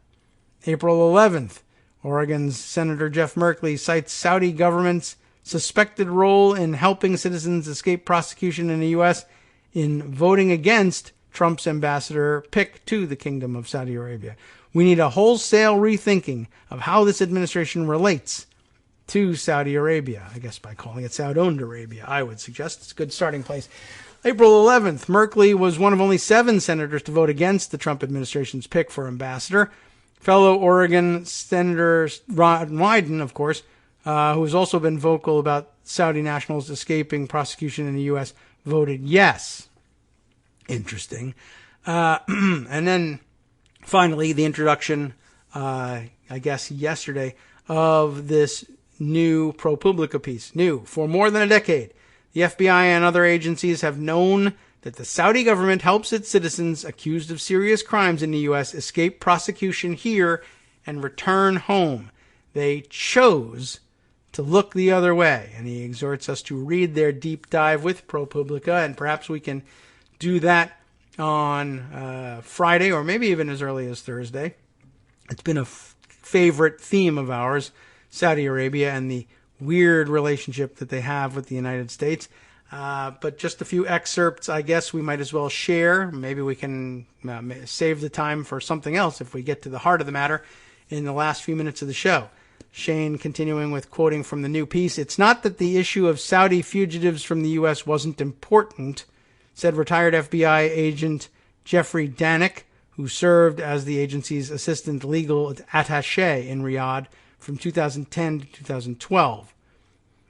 April 11th, Oregon's Senator Jeff Merkley cites Saudi government's suspected role in helping citizens escape prosecution in the U.S. in voting against Trump's ambassador pick to the Kingdom of Saudi Arabia. We need a wholesale rethinking of how this administration relates to Saudi Arabia, I guess by calling it Saudi-owned Arabia, I would suggest. It's a good starting place. April 11th, Merkley was one of only 7 senators to vote against the Trump administration's pick for ambassador. Fellow Oregon Senator Ron Wyden, of course, who has also been vocal about Saudi nationals escaping prosecution in the U.S., voted yes. Interesting. And then finally, the introduction, I guess yesterday, of this new ProPublica piece. New. For more than a decade, the FBI and other agencies have known that the Saudi government helps its citizens accused of serious crimes in the U.S. escape prosecution here and return home. They chose to look the other way, and he exhorts us to read their deep dive with ProPublica, and perhaps we can do that on Friday or maybe even as early as Thursday. It's been a favorite theme of ours, Saudi Arabia and the weird relationship that they have with the United States. But just a few excerpts, I guess we might as well share. Maybe we can save the time for something else if we get to the heart of the matter in the last few minutes of the show. Shane continuing with quoting from the new piece, "It's not that the issue of Saudi fugitives from the U.S. wasn't important," said retired FBI agent Jeffrey Danick, who served as the agency's assistant legal attaché in Riyadh from 2010 to 2012.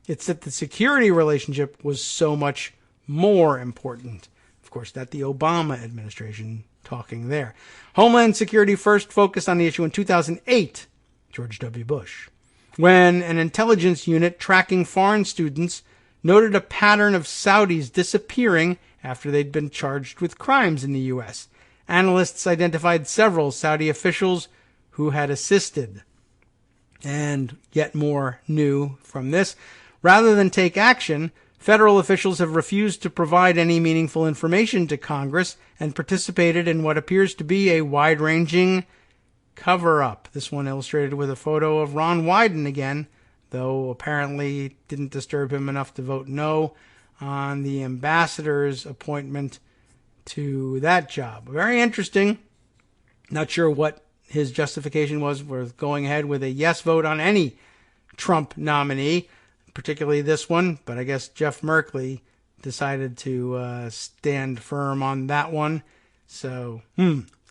It's that the security relationship was so much more important. Of course, that the Obama administration talking there. Homeland Security first focused on the issue in 2008, George W. Bush, when an intelligence unit tracking foreign students noted a pattern of Saudis disappearing after they'd been charged with crimes in the U.S. Analysts identified several Saudi officials who had assisted. And yet more new from this. Rather than take action, federal officials have refused to provide any meaningful information to Congress and participated in what appears to be a wide-ranging cover-up. This one illustrated with a photo of Ron Wyden again, though apparently didn't disturb him enough to vote no on the ambassador's appointment to that job. Very interesting. Not sure what his justification was for going ahead with a yes vote on any Trump nominee, particularly this one, but I guess Jeff Merkley decided to stand firm on that one. So,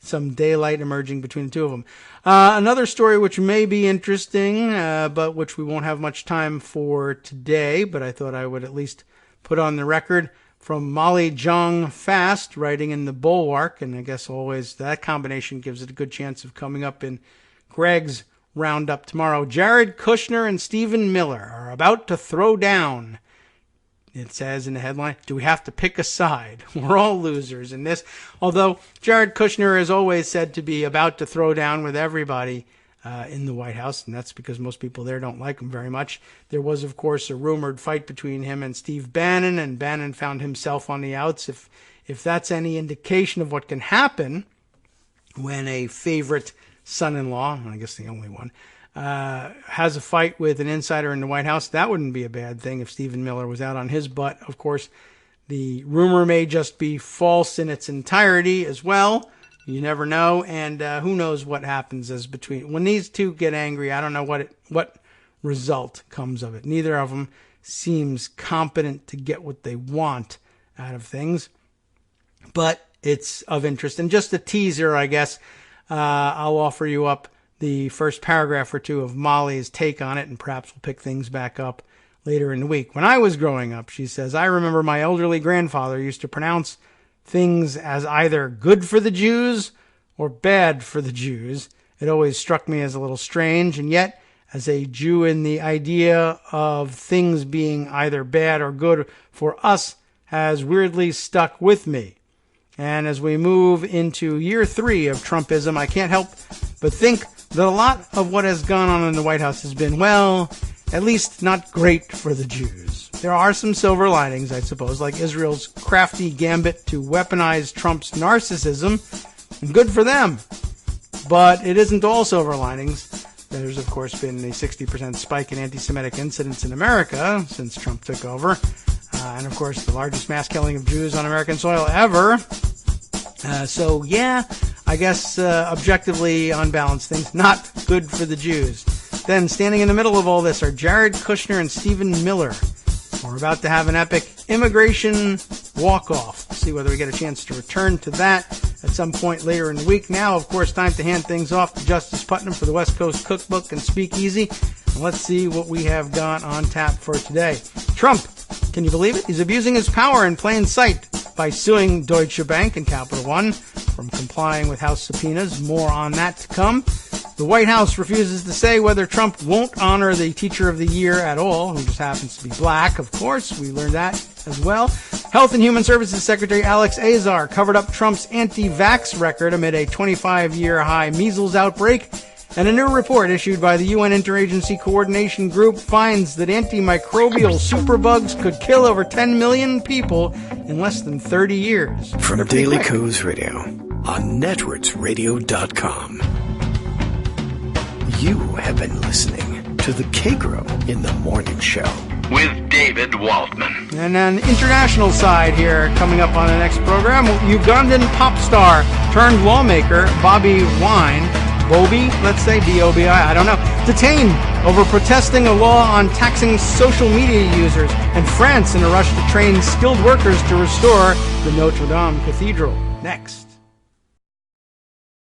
some daylight emerging between the two of them. Another story which may be interesting, but which we won't have much time for today, but I thought I would at least put on the record, from Molly Jong Fast, writing in the Bulwark, and I guess always that combination gives it a good chance of coming up in Greg's roundup tomorrow. Jared Kushner and Stephen Miller are about to throw down. It says in the headline, do we have to pick a side? We're all losers in this. Although Jared Kushner is always said to be about to throw down with everybody in the White House, and that's because most people there don't like him very much. There was, of course, a rumored fight between him and Steve Bannon, and Bannon found himself on the outs. If that's any indication of what can happen when a favorite son-in-law, I guess the only one, has a fight with an insider in the White House, that wouldn't be a bad thing if Stephen Miller was out on his butt. Of course, the rumor may just be false in its entirety as well. You never know, and who knows what happens as between when these two get angry. I don't know what result comes of it. Neither of them seems competent to get what they want out of things, but it's of interest. And just a teaser, I guess. I'll offer you up the first paragraph or two of Molly's take on it, and perhaps we'll pick things back up later in the week. When I was growing up, she says, I remember my elderly grandfather used to pronounce things as either good for the Jews or bad for the Jews. It always struck me as a little strange, and yet, as a Jew, in the idea of things being either bad or good for us has weirdly stuck with me. And as we move into year 3 of Trumpism, I can't help but think that a lot of what has gone on in the White House has been, well, at least not great for the Jews. There are some silver linings, I suppose, like Israel's crafty gambit to weaponize Trump's narcissism. Good for them. But it isn't all silver linings. There's, of course, been a 60% spike in anti-Semitic incidents in America since Trump took over. And, of course, the largest mass killing of Jews on American soil ever. So, yeah, I guess objectively, on balance, things not good for the Jews. Then, standing in the middle of all this are Jared Kushner and Stephen Miller. We're about to have an epic immigration walk-off. We'll see whether we get a chance to return to that at some point later in the week. Now, of course, time to hand things off to Justice Putnam for the West Coast Cookbook and Speakeasy. And let's see what we have got on tap for today. Trump, can you believe it? He's abusing his power in plain sight by suing Deutsche Bank and Capital One from complying with House subpoenas. More on that to come. The White House refuses to say whether Trump won't honor the Teacher of the Year at all, who just happens to be black, of course. We learned that as well. Health and Human Services Secretary Alex Azar covered up Trump's anti-vax record amid a 25-year high measles outbreak. And a new report issued by the UN Interagency Coordination Group finds that antimicrobial superbugs could kill over 10 million people in less than 30 years. From Daily Kos Radio on netrootsradio.com. You have been listening to the Kagro in the Morning Show with David Waldman. And on the international side here, coming up on the next program, Ugandan pop star turned lawmaker Bobi Wine, let's say, B-O-B-I, I don't know, detained over protesting a law on taxing social media users, and France in a rush to train skilled workers to restore the Notre Dame Cathedral. Next.